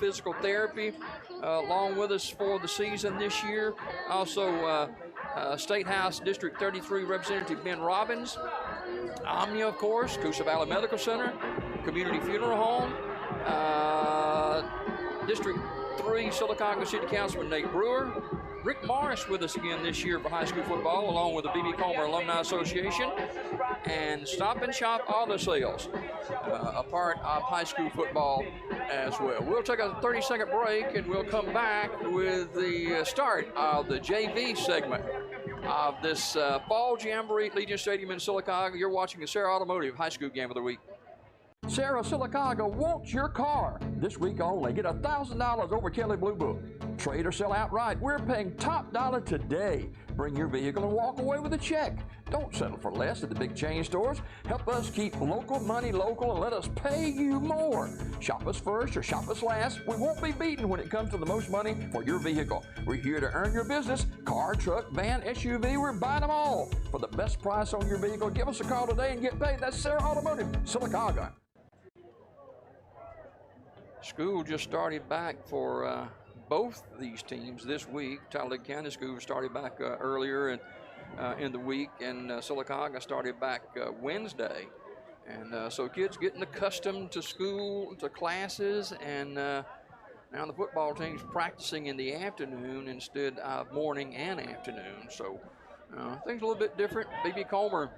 physical therapy along with us for the season this year. Also, State House District 33 Representative Ben Robbins. Omnia, of course, Coosa Valley Medical Center, Community Funeral Home, District 3 Sylacauga City Councilman Nate Brewer, Rick Morris with us again this year for high school football, along with the B.B. Comer Alumni Association, and Stop and Shop Auto Sales, a part of high school football as well. We'll take a 30-second break, and we'll come back with the start of the JV segment of this Fall Jamboree at Legion Stadium in Sylacauga. You're watching the Sarah Automotive High School Game of the Week. Sarah Sylacauga wants your car. This week only, get $1,000 over Kelly Blue Book. Trade or sell outright. We're paying top dollar today. Bring your vehicle and walk away with a check. Don't settle for less at the big chain stores. Help us keep local money local and let us pay you more. Shop us first or shop us last. We won't be beaten when it comes to the most money for your vehicle. We're here to earn your business. Car, truck, van, SUV, we're buying them all. For the best price on your vehicle, give us a call today and get paid. That's Sarah Automotive, Sylacauga. School just started back for both these teams this week. Talladega County School started back earlier in the week, and Sylacauga started back Wednesday. And so kids getting accustomed to school, to classes, and now the football team's practicing in the afternoon instead of morning and afternoon. So things a little bit different. B.B. Comer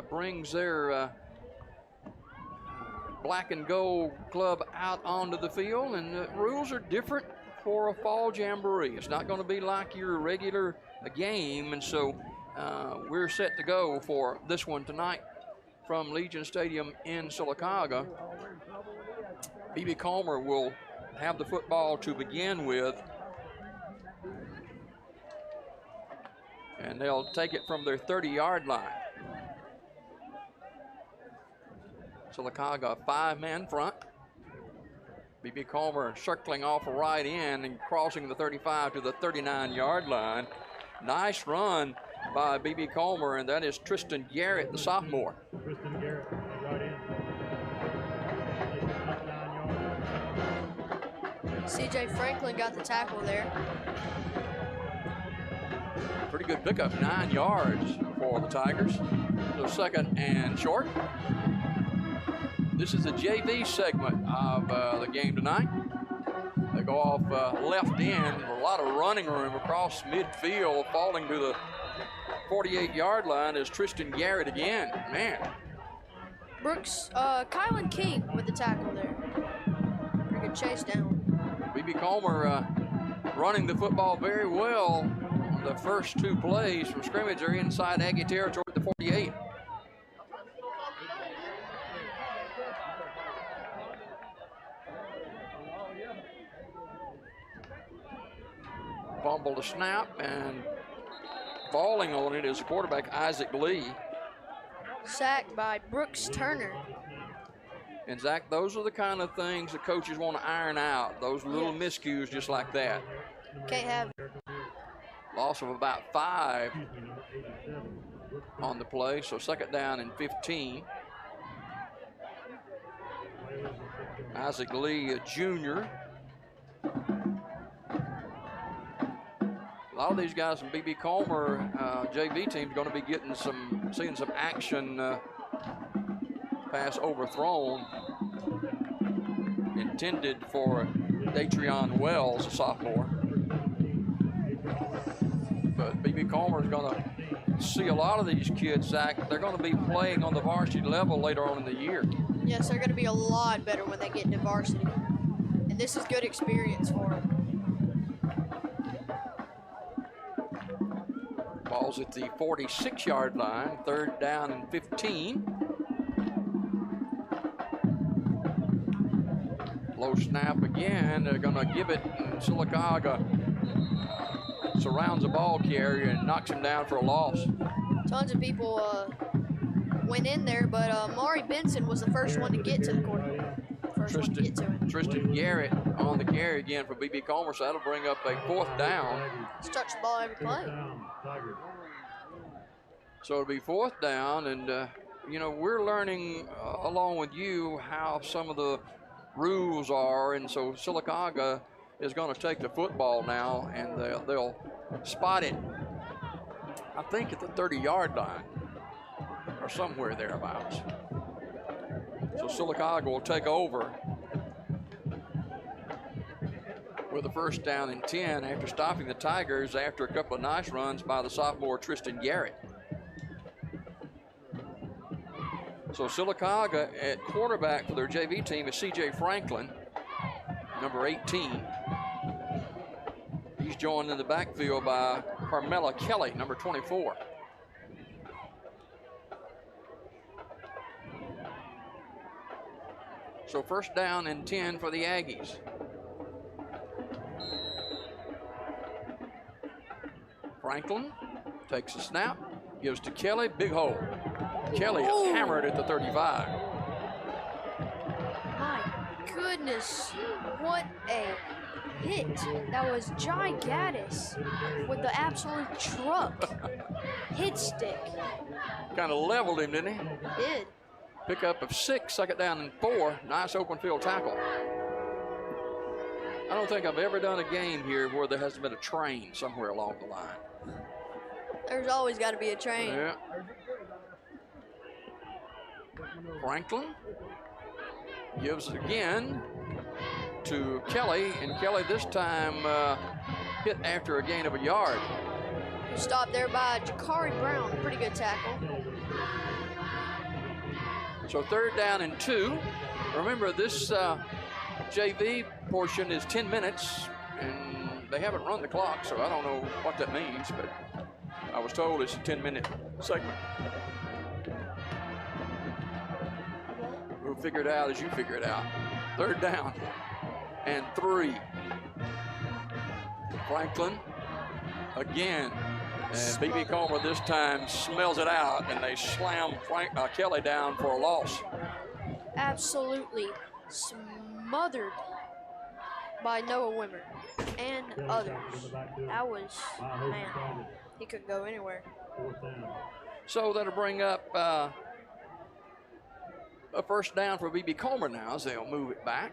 brings their black and gold club out onto the field, and the rules are different for a fall jamboree. It's not going to be like your regular game, and so we're set to go for this one tonight from Legion Stadium in Sylacauga. B.B. Comer will have the football to begin with, and they'll take it from their 30-yard line. Sylacauga, 5-man front. B.B. Comer circling off a right end and crossing the 35 to the 39-yard line. Nice run by B.B. Comer, and that is Tristan Garrett, the sophomore. Tristan Garrett, right in. C.J. Franklin got the tackle there. Pretty good pickup, 9 yards for the Tigers. So second and short. This is the JV segment of the game tonight. They go off left end, a lot of running room across midfield, falling to the 48-yard line is Tristan Garrett again. Man. Brooks, Kylan King with the tackle there. Pretty good chase down. B.B. Comer running the football very well on the first two plays from scrimmage. They're inside Aggie territory at the 48. Fumble to snap, and falling on it is the quarterback, Isaac Lee. Sacked by Brooks Turner. And Zach, those are the kind of things the coaches want to iron out, those little miscues just like that. Can't have Loss of about 5 on the play, so second down and 15. Isaac Lee, a junior. A lot of these guys from B.B. Comer JV team are going to be seeing some action. Pass overthrown, intended for Datrion Wells, a sophomore. But B.B. Comer is going to see a lot of these kids, Zach. They're going to be playing on the varsity level later on in the year. Yes, they're going to be a lot better when they get into varsity. And this is good experience for them. Ball's at the 46-yard line, third down and 15. Low snap again. They're going to give it. Sylacauga surrounds the ball carrier and knocks him down for a loss. Tons of people went in there, but Maury Benson was the first one to get to the quarterback. Tristan Garrett on the carry again for B.B. Comer, so that'll bring up a fourth down. He's touched the ball every play. So it'll be fourth down, and you know, we're learning along with you how some of the rules are, and so Sylacauga is going to take the football now, and they'll spot it, I think, at the 30-yard line or somewhere thereabouts. So Sylacauga will take over with a first down and 10 after stopping the Tigers after a couple of nice runs by the sophomore Tristan Garrett. So Sylacauga at quarterback for their JV team is C.J. Franklin, number 18. He's joined in the backfield by Carmela Kelly, number 24. So first down and 10 for the Aggies. Franklin takes a snap, gives to Kelly, big hole. Kelly is hammered at the 35. My goodness, what a hit. That was gigantus with the absolute truck. Hit stick. Kind of leveled him, didn't he? Did. Pickup of 6, second down and 4. Nice open field tackle. I don't think I've ever done a game here where there hasn't been a train somewhere along the line. There's always got to be a train. Yeah. Franklin gives it again to Kelly, and Kelly this time hit after a gain of a yard. Stopped there by Jakari Brown. Pretty good tackle. So third down and 2. Remember, this JV portion is 10 minutes, and they haven't run the clock, so I don't know what that means, but I was told it's a 10-minute segment. We'll figure it out as you figure it out. Third down and 3. Franklin again. And B.B. Comer this time smells it out, and they slam Kelly down for a loss. Absolutely smothered by Noah Wimmer and others. That was, man, he couldn't go anywhere. So that'll bring up a first down for B.B. Comer now as they'll move it back.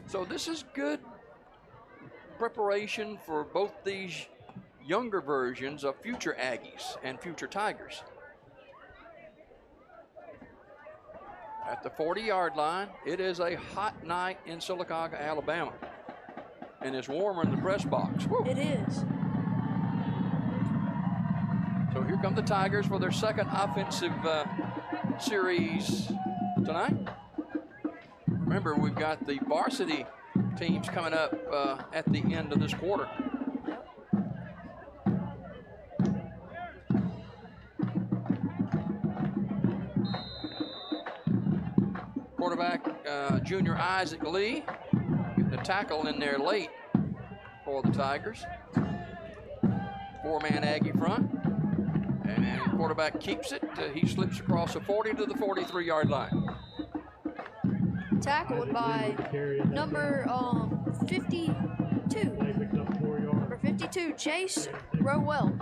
So this is good preparation for both these younger versions of future Aggies and future Tigers. At the 40-yard line, it is a hot night in Sylacauga, Alabama, and it's warmer in the press box. Woo. It is. So here come the Tigers for their second offensive series tonight. Remember, we've got the varsity teams coming up at the end of this quarter. Quarterback junior Isaac Lee getting the tackle in there late for the Tigers. 4-man Aggie front. And quarterback keeps it. He slips across the 40 to the 43-yard line. Tackled by number 52. Number 52, Chase Rowell.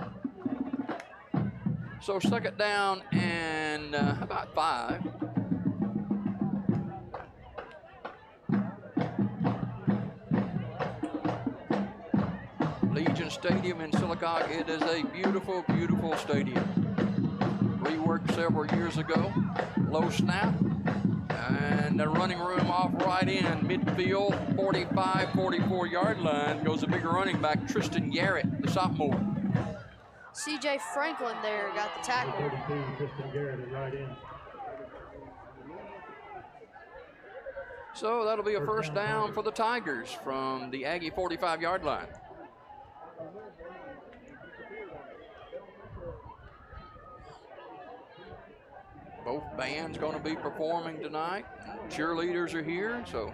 So second down and about 5. Legion Stadium in Sylacauga. It is a beautiful, beautiful stadium. Reworked several years ago. Low snap. And the running room off right in midfield, 45, 44-yard line, goes a big running back, Tristan Garrett, the sophomore. C.J. Franklin there got the tackle. 32, Tristan Garrett is right in. So that'll be a first down for the Tigers from the Aggie 45-yard line. Both bands going to be performing tonight. Cheerleaders are here, so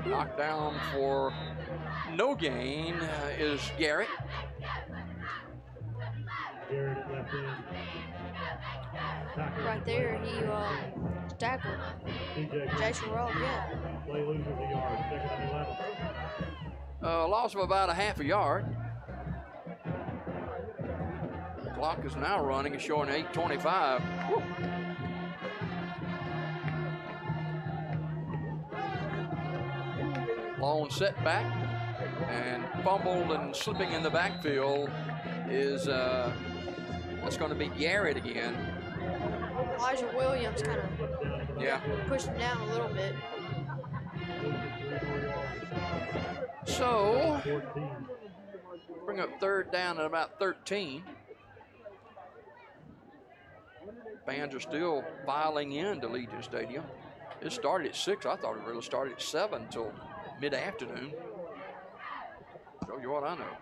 knockdown for no gain is Garrett. Garrett left in. Right there, he tackled Jason Rowe again. Play loses a yard. Second and 11. Loss of about a half a yard. Clock is now running. It's showing 8:25. Woo. Long setback and fumbled and slipping in the backfield is that's going to be Garrett again. Elijah Williams kind of pushed him down a little bit. So bring up third down at about 13. Fans are still filing into Legion Stadium. It started at 6. I thought it really started at 7 until mid-afternoon. Show you what I know.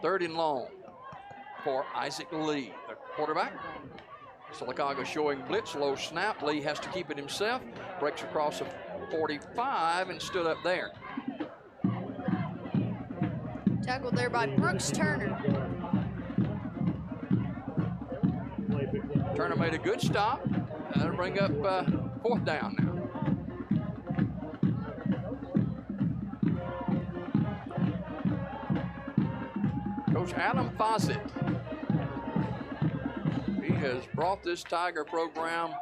3rd and long for Isaac Lee, the quarterback. Sylacauga showing blitz, low snap. Lee has to keep it himself. Breaks across the 45 and stood up there. Tackled there by Brooks Turner. Turner made a good stop. That'll bring up 4th down now. Coach Adam Fawcett. He has brought this Tiger program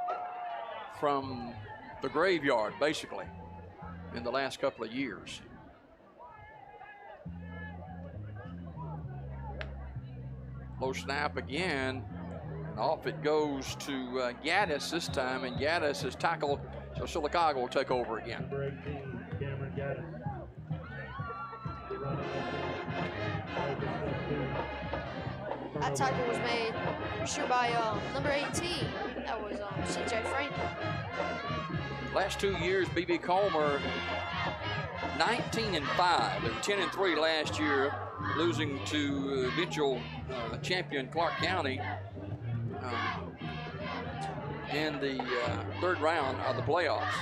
from the graveyard, basically, in the last couple of years. Low snap again. And off it goes to Gaddis this time, and Gaddis is tackled, so Sylacauga will take over again. That tackle was made, sure, by number 18. That was CJ Franklin. Last 2 years, B.B. Comer 19-5. They were 10-3 last year, losing to eventual champion Clark County in the 3rd round of the playoffs.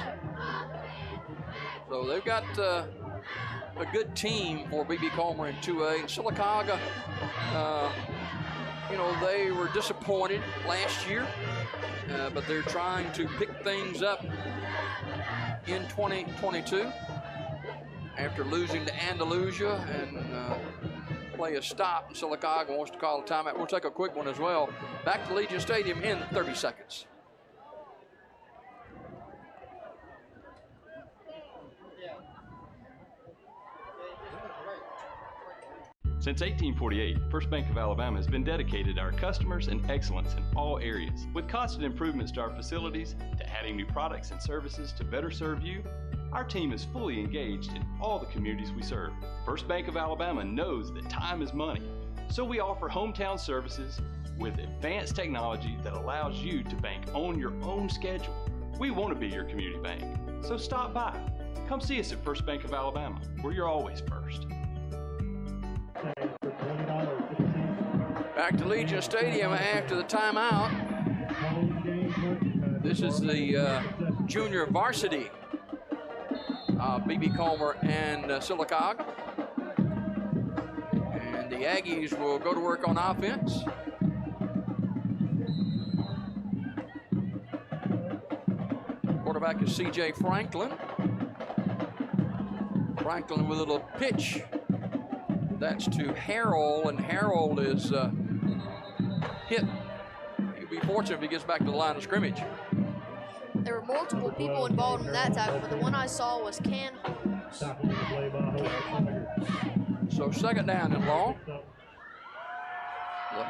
So they've got a good team for B.B. Comer in 2A. And Sylacauga, you know, they were disappointed last year, but they're trying to pick things up in 2022 after losing to Andalusia and play a stop. And Sylacauga wants to call a timeout. We'll take a quick one as well. Back to Legion Stadium in 30 seconds. Since 1848, First Bank of Alabama has been dedicated to our customers and excellence in all areas. With constant improvements to our facilities, to adding new products and services to better serve you, our team is fully engaged in all the communities we serve. First Bank of Alabama knows that time is money, so we offer hometown services with advanced technology that allows you to bank on your own schedule. We want to be your community bank, so stop by. Come see us at First Bank of Alabama, where you're always first. Back to Legion Stadium after the timeout. This is the junior varsity of B.B. Comer and Sylacauga. And the Aggies will go to work on offense. Quarterback is C.J. Franklin. Franklin with a little pitch. That's to Harrell, and Harrell is hit. He'll be fortunate if he gets back to the line of scrimmage. There were multiple people involved in that tackle, but the one I saw was Ken. So 2nd down and long. The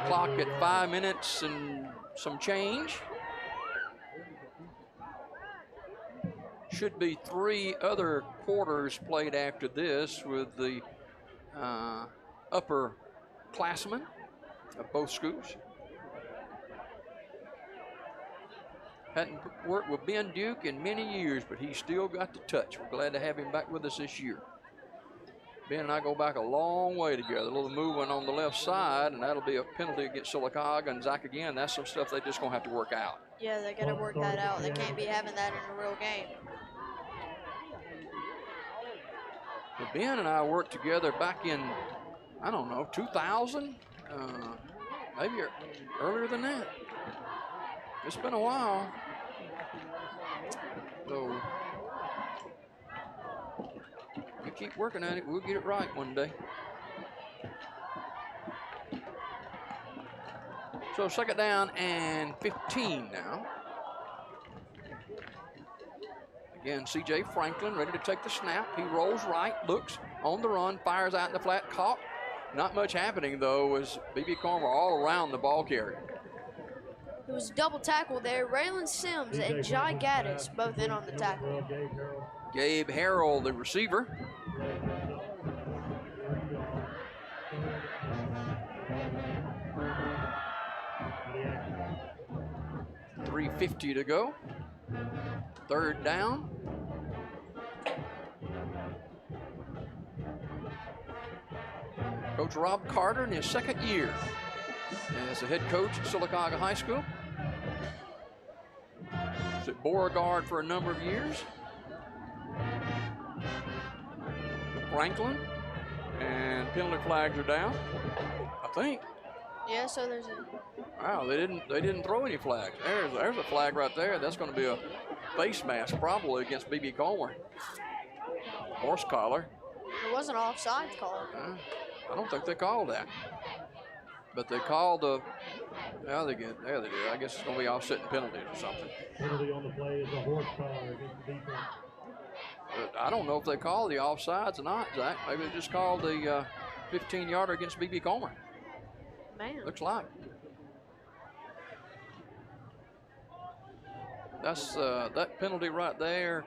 clock at 5 minutes and some change. Should be 3 other quarters played after this with the upper classmen of both schools. Hadn't worked with Ben Duke in many years, but he's still got the touch. We're glad to have him back with us this year. Ben and I go back a long way together. A little movement on the left side, and that'll be a penalty against Sylacauga. And Zach, again, that's some stuff they're just going to have to work out. Yeah, they got to work that out. They can't be having that in a real game. But Ben and I worked together back in, I don't know, 2000? Maybe earlier than that. It's been a while. So you keep working at it, we'll get it right one day. So second down and 15 now. Again, C.J. Franklin ready to take the snap. He rolls right, looks on the run, fires out in the flat, caught. Not much happening, though, as B.B. Comer all around the ball carrier. It was a double tackle there. Raylan Sims and Jai Gaddis both in on the tackle. Gabe Harrell, the receiver. .350 to go. Third down. Coach Rob Carter in his second year as the head coach at Sylacauga High School. He's at Beauregard for a number of years. Franklin, and penalty flags are down, I think. Yeah, so there's a... Wow, they didn't throw any flags. There's a flag right there. That's going to be a face mask probably against B.B. Comer. Horse collar. It wasn't an offside call. I don't think they called that. But they called the, yeah, they did. I guess it's going to be offsetting penalties or something. Penalty on the play is a horse collar against the defense. But I don't know if they called the offsides or not, Zach. Maybe they just called the 15-yarder against B.B. Comer. Man. Looks like. That's that penalty right there.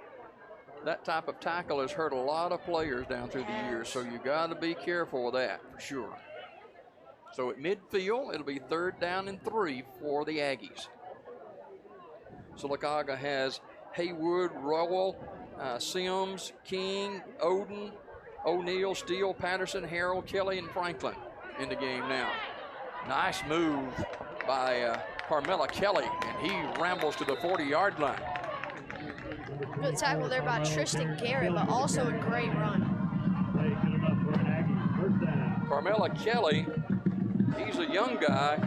That type of tackle has hurt a lot of players down through the years, so you got to be careful with that for sure. So at midfield, it'll be third down and 3 for the Aggies. Sylacauga has Haywood, Rowell, Sims, King, Oden, O'Neill, Steele, Patterson, Harrell, Kelly, and Franklin in the game now. Nice move by Carmella Kelly, and he rambles to the 40-yard line. Good tackle there by Tristan Garrett, but also a great run. Carmella Kelly, he's a young guy.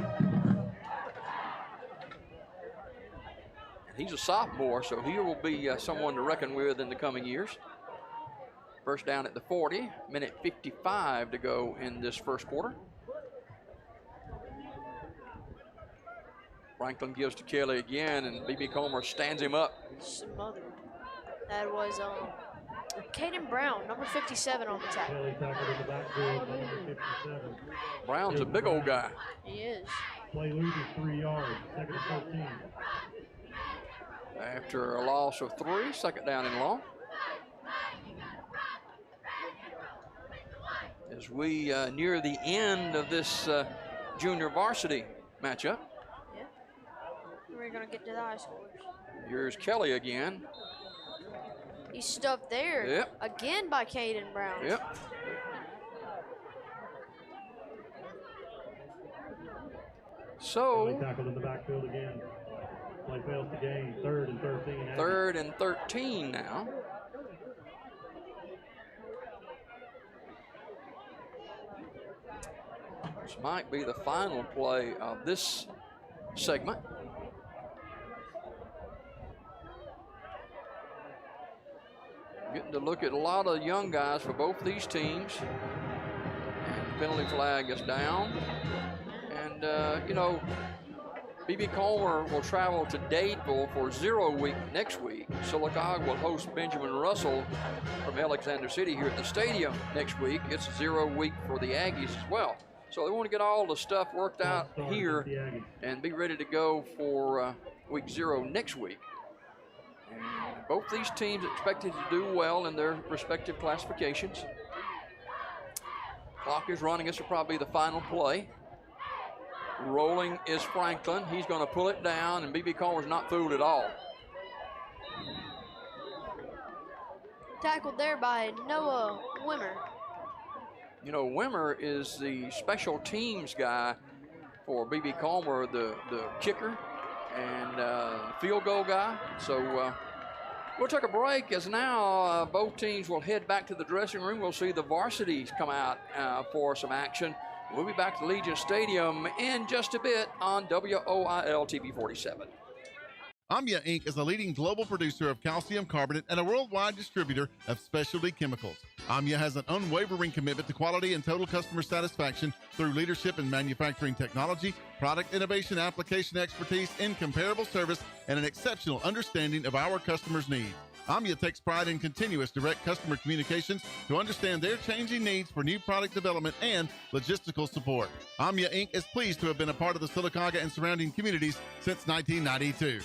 He's a sophomore, so he will be someone to reckon with in the coming years. First down at the 40, minute 55 to go in this first quarter. Franklin gives to Kelly again, and B.B. Comer stands him up. Smothered. That was Caden Brown, number 57 on the tackle. Kelly tackled in the backfield, number 57. Brown's a big old guy. He is. Play loses 3 yards, second and 13. After a loss of 3, second down and long. As we near the end of this junior varsity matchup. Yeah. We're going to get to the high schoolers. Here's Kelly again. He's stuffed there. Yep. Again by Caden Brown. Yep. So, Kelly tackled in the backfield again. Play fails to gain, third and 13. Third and 13 now. This might be the final play of this segment. Getting to look at a lot of young guys for both these teams. And the penalty flag is down. And, you know, B.B. Comer will travel to Dadeville for 0 week next week. Sylacauga will host Benjamin Russell from Alexander City here at the stadium next week. It's 0 week for the Aggies as well. So they want to get all the stuff worked out here and be ready to go for week 0 next week. And both these teams expected to do well in their respective classifications. Clock is running. This will probably be the final play. Rolling is Franklin. He's going to pull it down, and B.B. Comer's not fooled at all. Tackled there by Noah Wimmer. You know, Wimmer is the special teams guy for B.B. Comer, the kicker and field goal guy. So we'll take a break as now both teams will head back to the dressing room. We'll see the varsities come out for some action. We'll be back to Legion Stadium in just a bit on WOIL TV 47. Amya Inc. is a leading global producer of calcium carbonate and a worldwide distributor of specialty chemicals. AMIA has an unwavering commitment to quality and total customer satisfaction through leadership in manufacturing technology, product innovation, application expertise, incomparable service, and an exceptional understanding of our customers' needs. AMIA takes pride in continuous direct customer communications to understand their changing needs for new product development and logistical support. AMIA Inc. is pleased to have been a part of the Sylacauga and surrounding communities since 1992.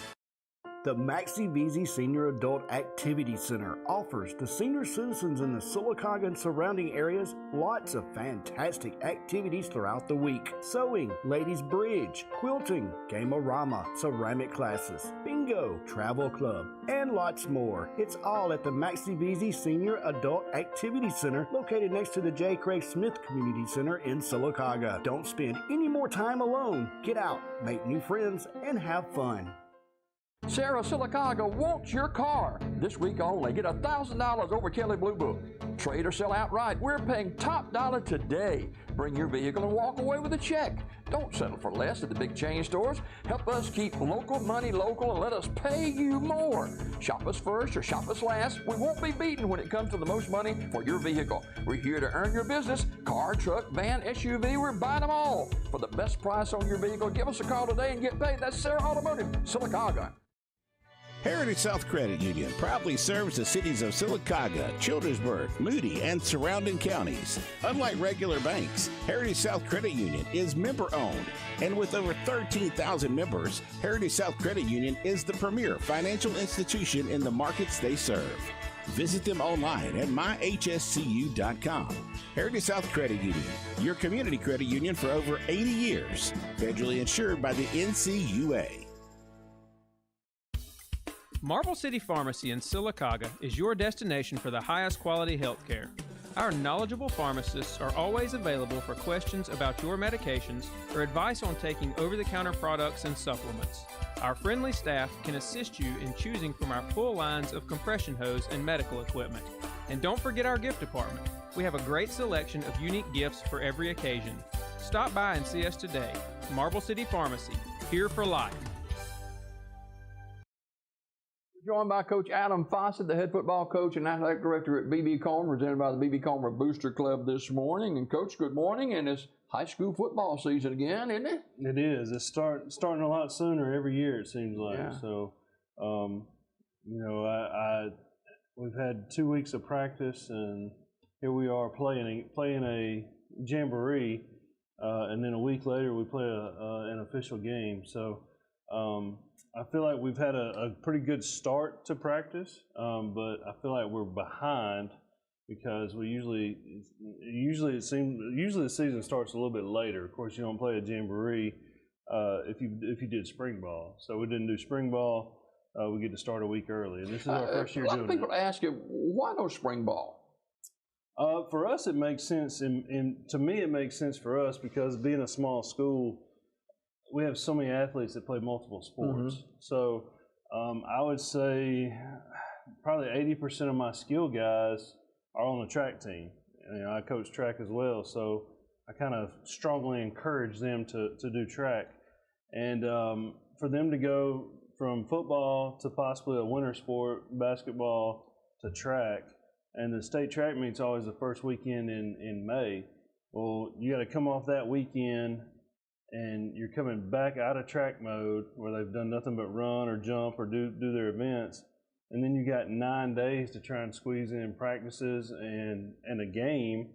The Maxie Veazey Senior Adult Activity Center offers to senior citizens in the Sylacauga and surrounding areas lots of fantastic activities throughout the week. Sewing, ladies bridge, quilting, game-o-rama, ceramic classes, bingo, travel club, and lots more. It's all at the Maxie Veazey Senior Adult Activity Center located next to the J. Craig Smith Community Center in Sylacauga. Don't spend any more time alone. Get out, make new friends, and have fun. Sarah Sylacauga wants your car. This week only, get $1,000 over Kelly Blue Book. Trade or sell outright. We're paying top dollar today. Bring your vehicle and walk away with a check. Don't settle for less at the big chain stores. Help us keep local money local and let us pay you more. Shop us first or shop us last. We won't be beaten when it comes to the most money for your vehicle. We're here to earn your business. Car, truck, van, SUV, we're buying them all. For the best price on your vehicle, give us a call today and get paid. That's Sarah Automotive, Sylacauga. Heritage South Credit Union proudly serves the cities of Sylacauga, Childersburg, Moody, and surrounding counties. Unlike regular banks, Heritage South Credit Union is member-owned, and with over 13,000 members, Heritage South Credit Union is the premier financial institution in the markets they serve. Visit them online at myhscu.com. Heritage South Credit Union, your community credit union for over 80 years, federally insured by the NCUA. Marble City Pharmacy in Sylacauga is your destination for the highest quality health care. Our knowledgeable pharmacists are always available for questions about your medications or advice on taking over-the-counter products and supplements. Our friendly staff can assist you in choosing from our full lines of compression hose and medical equipment. And don't forget our gift department. We have a great selection of unique gifts for every occasion. Stop by and see us today. Marble City Pharmacy, here for life. Joined by Coach Adam Fawcett, the head football coach and athletic director at BB Comer, presented by the BB Comer Booster Club this morning. And Coach, good morning, and it's high school football season again, isn't it? It is. It's starting a lot sooner every year, it seems like. Yeah. So, we've had 2 weeks of practice, and here we are playing a Jamboree, and then a week later we play an official game. So, I feel like we've had a pretty good start to practice, but I feel like we're behind because usually the season starts a little bit later. Of course, you don't play a Jamboree if you did spring ball. So we didn't do spring ball. We get to start a week early, and this is our first year doing it. A lot of people ask you, why no spring ball? For us, it makes sense, and to me, it makes sense for us because being a small school, we have so many athletes that play multiple sports. Mm-hmm. So I would say probably 80% of my skill guys are on the track team. I coach track as well, so I kind of strongly encourage them to do track. And for them to go from football to possibly a winter sport, basketball, to track, and the state track meet's always the first weekend in May. Well, you got to come off that weekend and you're coming back out of track mode where they've done nothing but run or jump or do their events, and then you got 9 days to try and squeeze in practices and a game.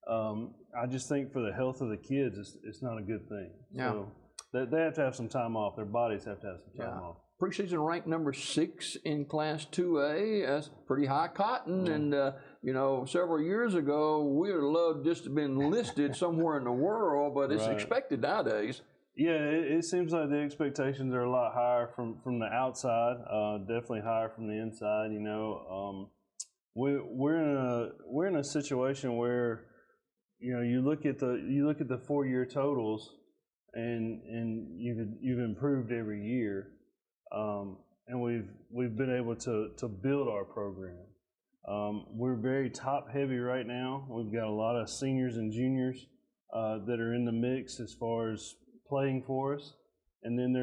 I just think for the health of the kids, it's not a good thing. Yeah. So they have to have some time off. Their bodies have to have some time off. Preseason ranked number 6 in Class 2A. That's pretty high cotton. And, several years ago, we would have loved just to have been listed somewhere in the world, but it's expected nowadays. Yeah, it seems like the expectations are a lot higher from the outside, definitely higher from the inside. We're in a situation where, you look at the 4-year totals, and you've improved every year. And we've been able to build our program. We're very top heavy right now. We've got a lot of seniors and juniors that are in the mix as far as playing for us. And then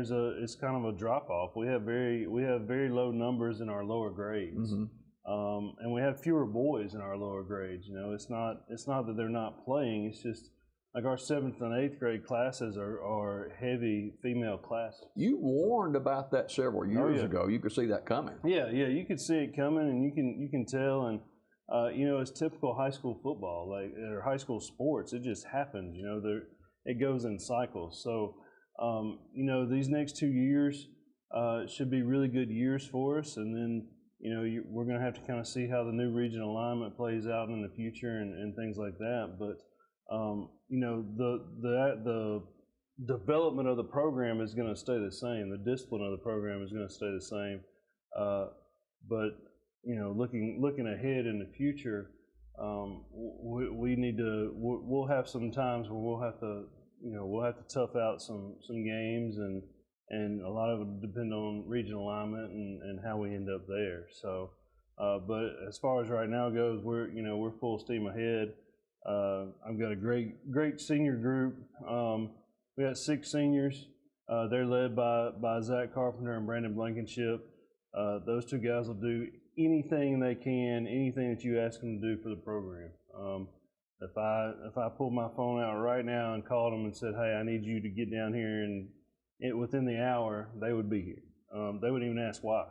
it's kind of a drop off. We have very low numbers in our lower grades. Mm-hmm. And we have fewer boys in our lower grades. It's not that they're not playing. It's just like our 7th and 8th grade classes are heavy female classes. You warned about that several years yeah. ago. You could see that coming. Yeah, you could see it coming, and you can tell. And it's typical high school football, or high school sports. It just happens. It goes in cycles. So these next 2 years should be really good years for us, and then we're going to have to kind of see how the new regional alignment plays out in the future and things like that. But the development of the program is going to stay the same. The discipline of the program is going to stay the same. But looking ahead in the future, we'll have some times where we'll have to tough out some games, and a lot of it will depend on regional alignment and how we end up there. So, but as far as right now goes, we're full steam ahead. I've got a great senior group. We got 6 seniors. They're led by Zach Carpenter and Brandon Blankenship. Those 2 guys will do anything they can, anything that you ask them to do for the program. If I pulled my phone out right now and called them and said, "Hey, I need you to get down here," and within the hour, they would be here. They wouldn't even ask why.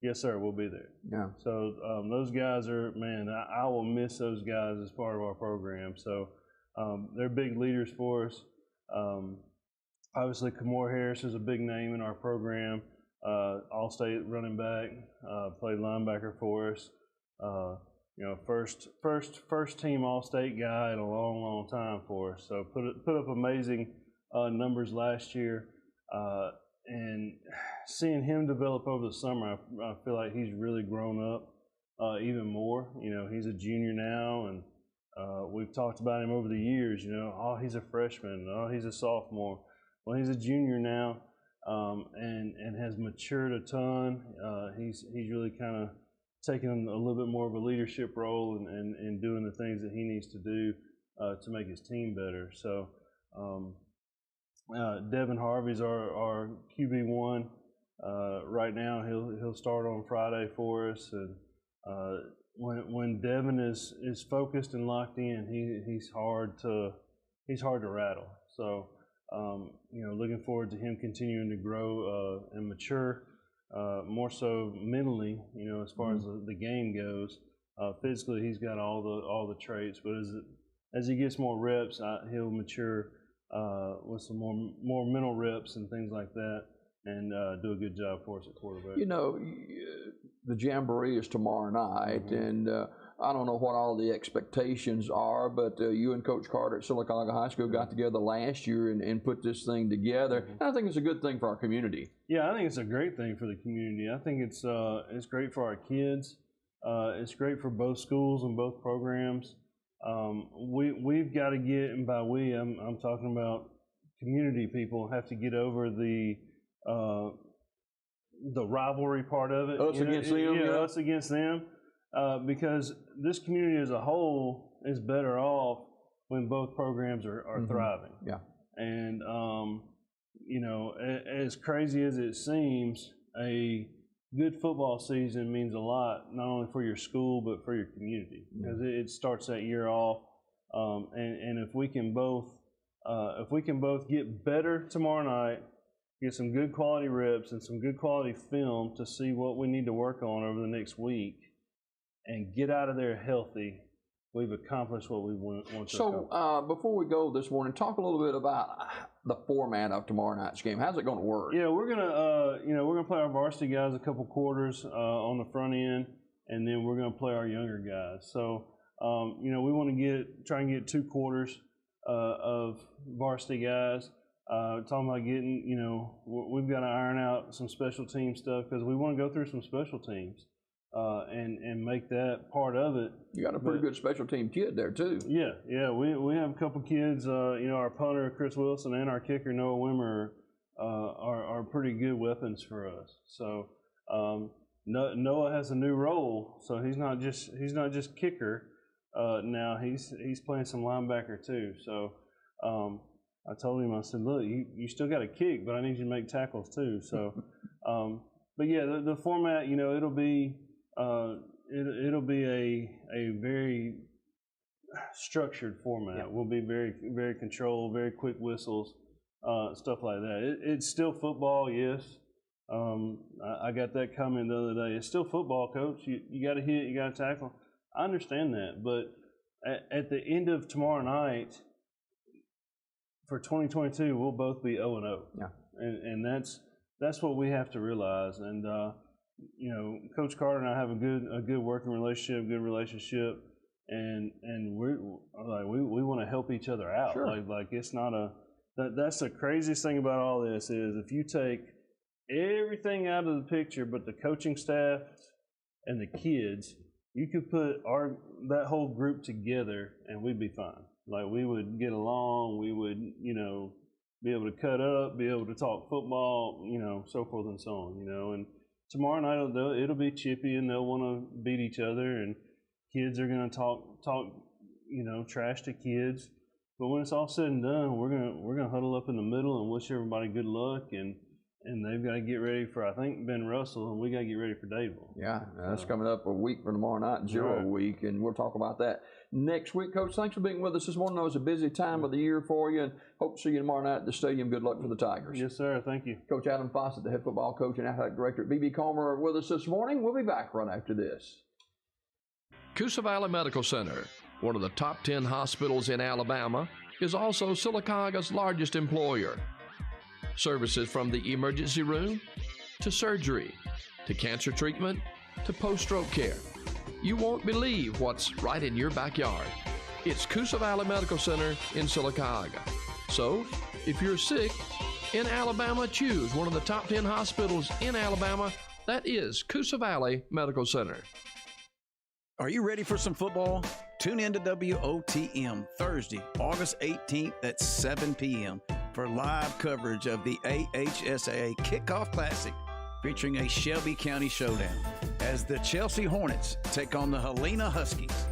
Yes, sir, we'll be there. Yeah. So those guys are, man, I will miss those guys as part of our program. So they're big leaders for us. Obviously, Kamor Harris is a big name in our program. All-state running back, played linebacker for us. First team All-State guy in a long time for us. So put up amazing numbers last year. And seeing him develop over the summer, I feel like he's really grown up even more. He's a junior now, and we've talked about him over the years. He's a freshman. He's a sophomore. Well, he's a junior now, and has matured a ton. He's really kind of taken a little bit more of a leadership role and doing the things that he needs to do to make his team better. So. Devin Harvey's our QB1 right now. He'll start on Friday for us, and when Devin is focused and locked in, he's hard to rattle. So looking forward to him continuing to grow and mature, more so mentally. As far as the game goes, physically he's got all the traits, but as he gets more reps, he'll mature. With some more mental reps and things like that, and do a good job for us at quarterback. The Jamboree is tomorrow night, and I don't know what all the expectations are, but you and Coach Carter at Sylacauga High School got together last year and put this thing together. And I think it's a good thing for our community. Yeah, I think it's a great thing for the community. I think it's great for our kids. It's great for both schools and both programs. We've got to get, and by we, I'm talking about community people, have to get over the rivalry part of it. Us against them? Yeah, us against them. Because this community as a whole is better off when both programs are thriving. Yeah. And, as crazy as it seems, a good football season means a lot, not only for your school but for your community, because it starts that year off. And if we can both get better tomorrow night, get some good quality reps and some good quality film to see what we need to work on over the next week, and get out of there healthy, we've accomplished what we want to accomplish. So before we go this morning, talk a little bit about the format of tomorrow night's game. How's it going to work? Yeah, we're gonna play our varsity guys a couple quarters on the front end, and then we're gonna play our younger guys. So we want to try and get 2 quarters of varsity guys. Talking about getting, we've got to iron out some special team stuff, because we want to go through some special teams and make that part of it. You got a pretty good special team kid there too. Yeah, we have a couple kids. Our punter Chris Wilson and our kicker Noah Wimmer are pretty good weapons for us. So Noah has a new role, so he's not just kicker. Now he's playing some linebacker too. So I told him, I said, look, you still got to kick, but I need you to make tackles too. So, but yeah, the format, it'll be it'll be a very structured format. Yeah. We'll be very, very controlled, very quick whistles, stuff like that. It's still football, yes. I got that comment the other day. It's still football, coach. You got to hit, you got to tackle. I understand that, but at the end of tomorrow night, for 2022, we'll both be 0-0. Yeah. And that's what we have to realize. And Coach Carter and I have a good working relationship, and we want to help each other out. Sure. Like it's not that's the craziest thing about all this is if you take everything out of the picture but the coaching staff and the kids, you could put that whole group together and we'd be fine. Like we would get along, we would, be able to cut up, be able to talk football, so forth and so on, and tomorrow night it'll be chippy and they'll want to beat each other and kids are going to talk, trash to kids. But when it's all said and done, we're gonna huddle up in the middle and wish everybody good luck and they've got to get ready for, I think, Ben Russell, and we got to get ready for Dadeville. Yeah, that's coming up a week from tomorrow night, Zero Week, and we'll talk about that next week. Coach, thanks for being with us this morning. I know it's a busy time of the year for you, and hope to see you tomorrow night at the stadium. Good luck for the Tigers. Yes, sir. Thank you. Coach Adam Fawcett, the head football coach and athletic director at BB Comer, with us this morning. We'll be back right after this. Coosa Valley Medical Center, one of the top 10 hospitals in Alabama, is also Sylacauga's largest employer. Services from the emergency room to surgery to cancer treatment to post-stroke care. You won't believe what's right in your backyard. It's Coosa Valley Medical Center in Sylacauga. So, if you're sick in Alabama, choose one of the top 10 hospitals in Alabama. That is Coosa Valley Medical Center. Are you ready for some football? Tune in to WOTM Thursday, August 18th at 7 p.m. for live coverage of the AHSAA Kickoff Classic featuring a Shelby County showdown as the Chelsea Hornets take on the Helena Huskies.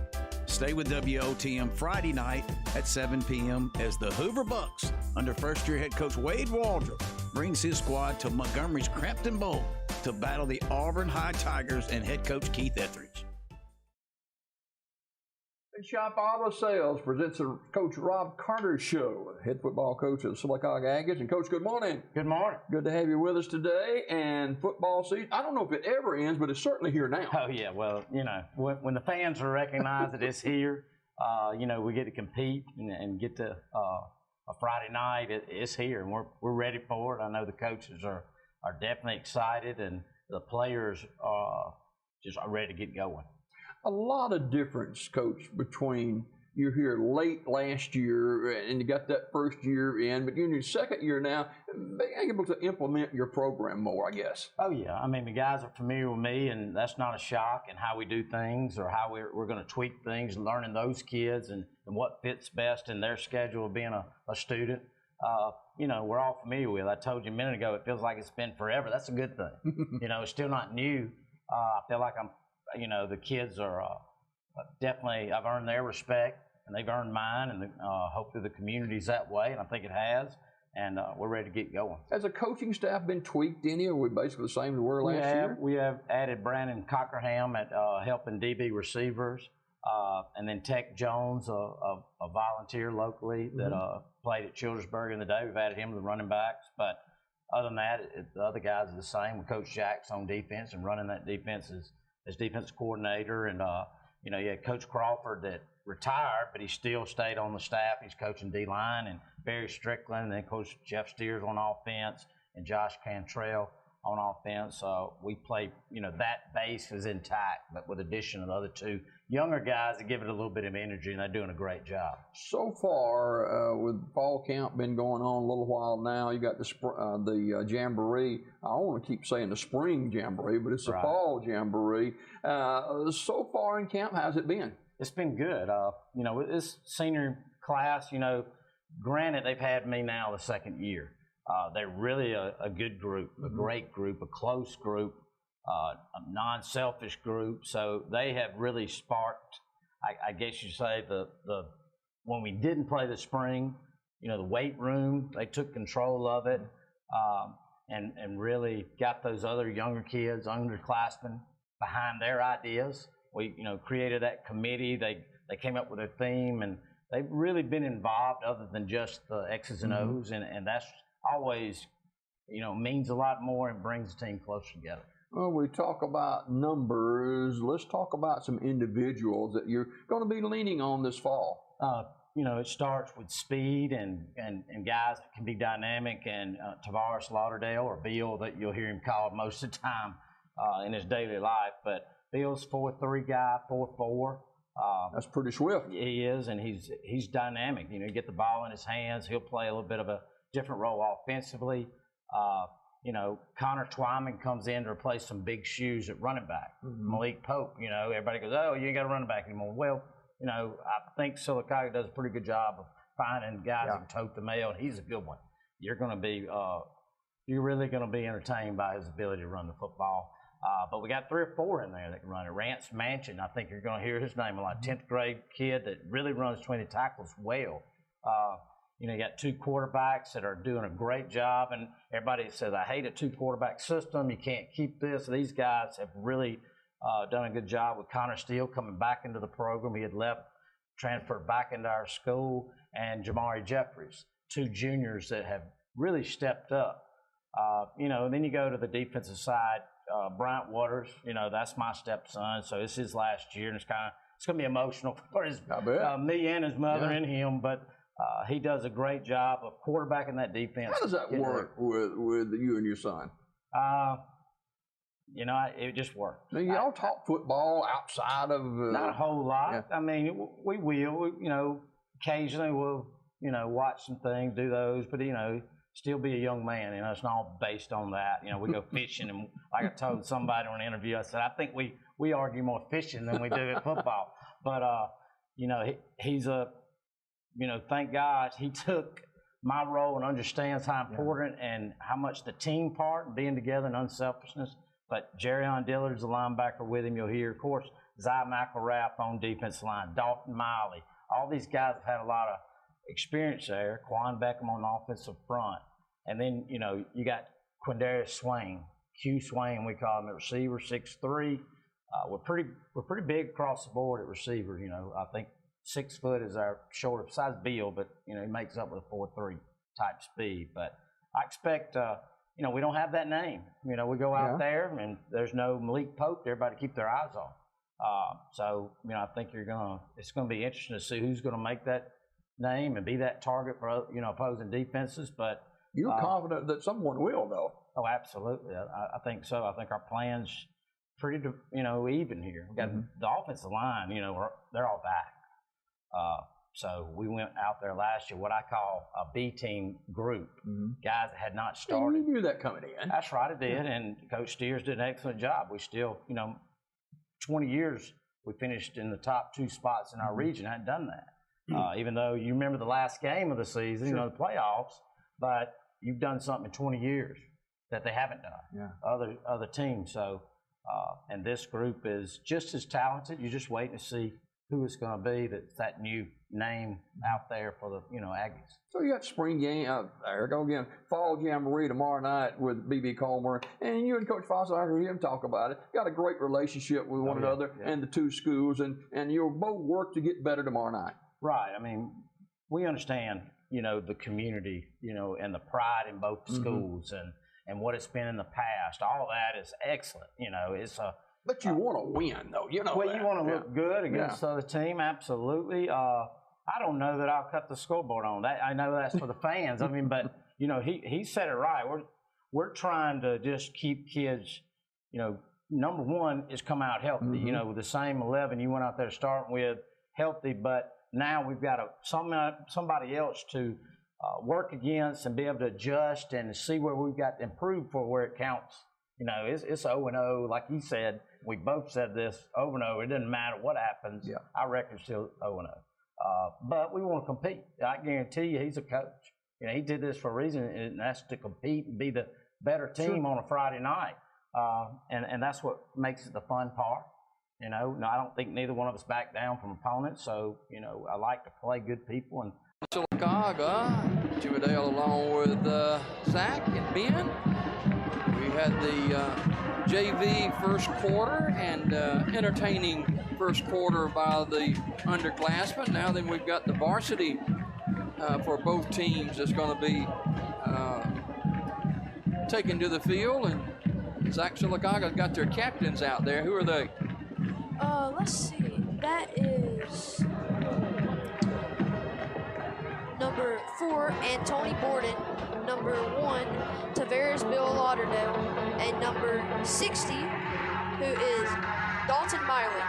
Stay with WOTM Friday night at 7 p.m. as the Hoover Bucks, under first-year head coach Wade Waldrop, brings his squad to Montgomery's Crampton Bowl to battle the Auburn High Tigers and head coach Keith Etheridge. Shop Auto Sales presents the Coach Rob Carter Show, head football coach of the Sylacauga Aggies. And Coach, good morning. Good morning. Good to have you with us today. And football season, I don't know if it ever ends, but it's certainly here now. Oh, yeah. Well, when the fans are recognized that it's here, we get to compete and get to a Friday night. It's here, and we're ready for it. I know the coaches are definitely excited, and the players just are ready to get going. A lot of difference, Coach, between you're here late last year and you got that first year in, but you're in your second year now, being able to implement your program more, I guess. Oh, yeah. I mean, the guys are familiar with me, and that's not a shock, and how we do things or how we're going to tweak things, learning those kids and what fits best in their schedule of being a student. We're all familiar with. I told you a minute ago, it feels like it's been forever. That's a good thing. It's still not new. I feel like the kids are definitely, I've earned their respect and they've earned mine, and hopefully the community's that way, and I think it has, and we're ready to get going. Has the coaching staff been tweaked any, or are we basically the same as we were last year? We have added Brandon Cockerham at helping DB receivers, and then Tech Jones, a volunteer locally that played at Childersburg in the day. We've added him to the running backs, but other than that, the other guys are the same. With Coach Jack's on defense and running that defense as defense coordinator, and you had Coach Crawford that retired, but he still stayed on the staff. He's coaching D-line, and Barry Strickland, and then Coach Jeff Steers on offense, and Josh Cantrell on offense. We play, that base is intact, but with addition of the other two younger guys that give it a little bit of energy, and they're doing a great job. So far, with fall camp been going on a little while now, you got the Jamboree. I don't want to keep saying the spring Jamboree, but it's the fall Jamboree. So far in camp, how's it been? It's been good. With this senior class, granted they've had me now the second year. They're really a good group, a great group, a close group, a non-selfish group. So they have really sparked, I guess you say, the when we didn't play the spring, the weight room, they took control of it, and really got those other younger kids, underclassmen, behind their ideas. We, created that committee. They came up with their theme, and they've really been involved other than just the X's and O's, and that's always, means a lot more and brings the team closer together. Well, we talk about numbers. Let's talk about some individuals that you're going to be leaning on this fall. It starts with speed and guys that can be dynamic, and Tavares Lauderdale, or Bill, that you'll hear him called most of the time in his daily life. But Bill's 4'3" guy, 4'4". That's pretty swift. He is, and he's dynamic. You get the ball in his hands, he'll play a little bit of a different role offensively. Connor Twyman comes in to replace some big shoes at running back. Malik Pope, everybody goes, oh, you ain't got a running back anymore. Well, I think Sylacauga does a pretty good job of finding guys that can tote the mail, and he's a good one. You're really going to be entertained by his ability to run the football. But we got 3 or 4 in there that can run it. Rance Manchin, I think you're going to hear his name a lot. 10th grade kid that really runs 20 tackles well. You got 2 quarterbacks that are doing a great job, and everybody says, I hate a 2-quarterback system. You can't keep this. These guys have really done a good job with Connor Steele coming back into the program. He had left, transferred back into our school, and Jamboree Jeffries, 2 juniors that have really stepped up. And then you go to the defensive side. Bryant Waters, that's my stepson, so it's his last year, and it's going to be emotional for me and his mother and him, but he does a great job of quarterbacking that defense. How does that work with you and your son? It just works. Now, y'all talk football outside of... not a whole lot. Yeah. I mean, we will, occasionally we'll, watch some things, do those, but, still be a young man. It's not all based on that. We go fishing, and like I told somebody on an interview, I said, I think we argue more fishing than we do at football. But, he's a, thank God he took my role and understands how important and how much the team part and being together and unselfishness. But Jerrion Dillard's a linebacker with him. You'll hear, of course, Zy McElrath on defensive line, Dalton Miley. All these guys have had a lot of experience there. Quan Beckham on the offensive front. And then, you got Quindarius Swain, Q Swain, we call him, at receiver, 6'3". We're pretty big across the board at receiver. I think 6 foot is our shorter, besides Bill, but he makes up with a 4'3" type speed. But I expect, we don't have that name. We go out there and there's no Malik Pope there, everybody to keep their eyes on. So I think it's gonna be interesting to see who's gonna make that name and be that target for opposing defenses. But you're confident that someone will, though. Oh, absolutely. I think so. I think our plan's pretty, even here. We got the offensive line. They're all back. So we went out there last year, what I call a B team group, guys that had not started. And you knew that coming in. That's right, I did. And Coach Steers did an excellent job. We still, 20 years we finished in the top 2 spots in our region. I hadn't done that. Even though you remember the last game of the season, the playoffs, but you've done something in 20 years that they haven't done. Other teams. So, and this group is just as talented. You're just waiting to see who it's going to be that's that new name out there for the Aggies. So you got spring game. There we go again. Fall Jamboree tomorrow night with B.B. Comer, and you and Coach Foster, I heard him talk about it. Got a great relationship with one another and the 2 schools, and you'll both work to get better tomorrow night. Right. I mean, we understand the community, and the pride in both schools and what it's been in the past. All that is excellent. It's a. But you want to win, though. Well, you want to look good against the other team, absolutely. I don't know that I'll cut the scoreboard on that. I know that's for the fans. I mean, but he said it right. We're trying to just keep kids. Number one is come out healthy. With the same 11 you went out there starting with, healthy. But now we've got somebody else to work against and be able to adjust and see where we've got to improve for where it counts. It's 0-0, like you said. We both said this 0-0. It doesn't matter what happens. Our record's still 0-0. But we want to compete. I guarantee you, he's a coach. He did this for a reason, and that's to compete and be the better team on a Friday night. And that's what makes it the fun part. No, I don't think neither one of us back down from opponents. So, I like to play good people. And Sylacauga, Jimmy Dale along with Zach and Ben. We had the JV first quarter and entertaining first quarter by the underclassmen. Now then we've got the varsity for both teams that's going to be taken to the field. And Zach Sylacauga's got their captains out there. Who are they? Let's see. That is number 4, Anthony Borden. Number 1, Tavares Bill Lauderdale. And number 60, who is Dalton Miley.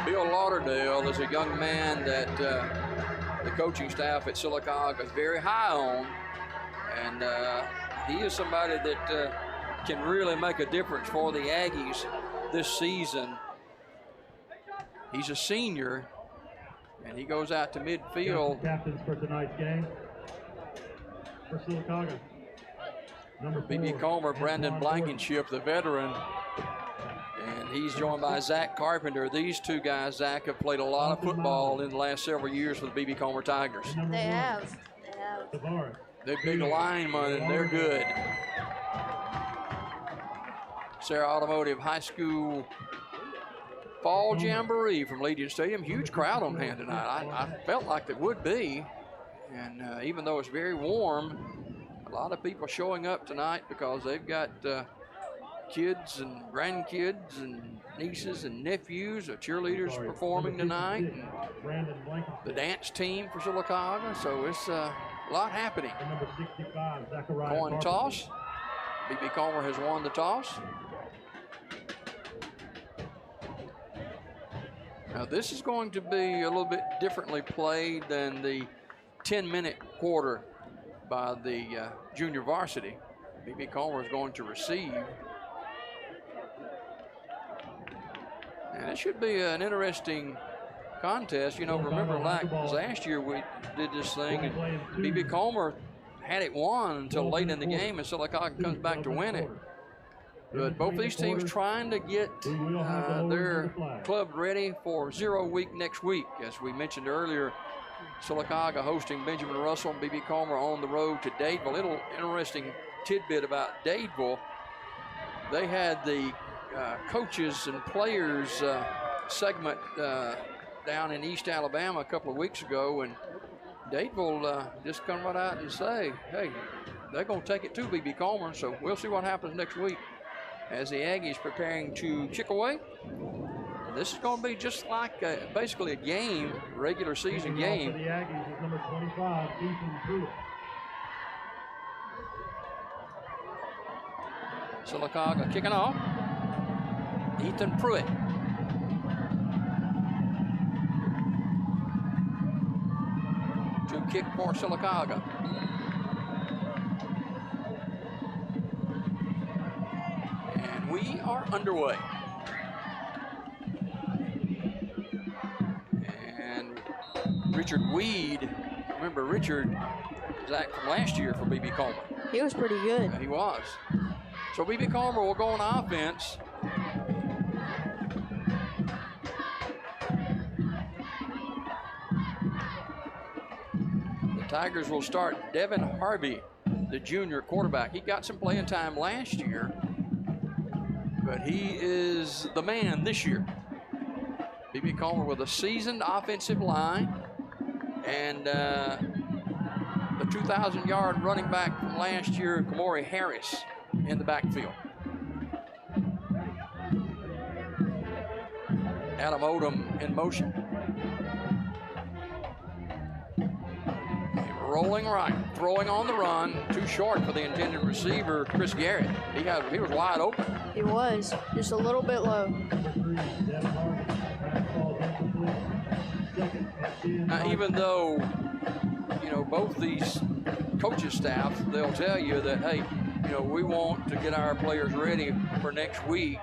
Bill Lauderdale is a young man that the coaching staff at Sylacauga is very high on. And he is somebody that can really make a difference for the Aggies this season. He's a senior, and he goes out to midfield. Captains for tonight's game for Sylacauga. Number 4, B.B. Comer, Brandon Blankenship, the veteran, and he's joined by Zach Carpenter. These two guys, Zach, have played a lot of football in the last several years for the B.B. Comer Tigers. They have. They're big linemen, and they're good. Sarah Automotive High School Fall Jamboree from Legion Stadium. Huge crowd on hand tonight. I felt like it would be. And even though it's very warm, a lot of people showing up tonight because they've got kids and grandkids and nieces and nephews, cheerleaders performing tonight, and the dance team for Sylacauga. So it's a lot happening. Coin toss. B.B. Comer has won the toss. Now this is going to be a little bit differently played than the 10-minute quarter by the junior varsity. B.B. Comer is going to receive. And it should be an interesting contest. You know, remember like last year we did this thing and B.B. Comer had it won until late in the game and Sylacauga comes back to win it. But both these teams trying to get their club ready for 0 week next week. As we mentioned earlier, Sylacauga hosting Benjamin Russell and B.B. Comer on the road to Dadeville. A little interesting tidbit about Dadeville. They had the coaches and players segment down in East Alabama a couple of weeks ago, and Dadeville just come right out and say, hey, they're going to take it to B.B. Comer, so we'll see what happens next week as the Aggies preparing to kick away. And this is going to be just like basically a game, regular season game. For the Aggies is number 25, Ethan Pruitt. Sylacauga kicking off. Ethan Pruitt. To kick for Sylacauga. And we are underway. And Richard Weed, remember Richard, Zach, from last year for B.B. Comer. He was pretty good. He was. So B.B. Comer will go on offense. The Tigers will start Devin Harvey, the junior quarterback. He got some playing time last year, but he is the man this year. B.B. Comer with a seasoned offensive line and the 2,000-yard running back from last year, Kamori Harris, in the backfield. Adam Odom in motion. Rolling right, throwing on the run, too short for the intended receiver, Chris Garrett. He was wide open. He was, just a little bit low. Now, even though, you know, both these coaching staff, they'll tell you that, hey, you know, we want to get our players ready for next week,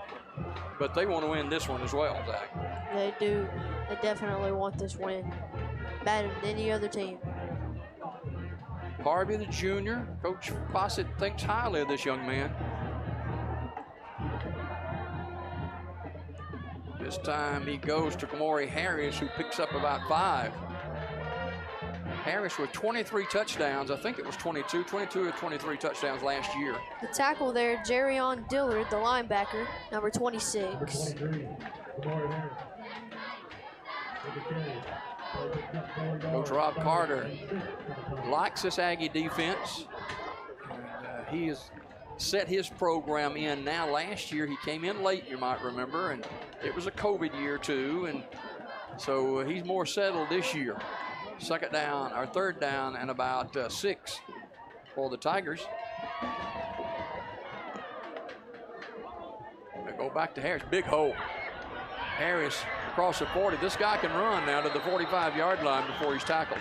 but they want to win this one as well, Zach. They do. They definitely want this win. Better than any other team. Harvey, the junior. Coach Fawcett thinks highly of this young man. This time he goes to Kamori Harris, who picks up about 5. Harris with 23 touchdowns. I think it was 22 or 23 touchdowns last year. The tackle there, Jerrion Dillard, the linebacker, number 26. Number 23, Jamboree Harris. With the carry. Coach Rob Carter likes this Aggie defense. And, he has set his program in now. Last year he came in late, you might remember, and it was a COVID year too, and so he's more settled this year. Third down and about 6 for the Tigers. They go back to Harris, big hole. Harris across the 40. This guy can run now to the 45-yard line before he's tackled.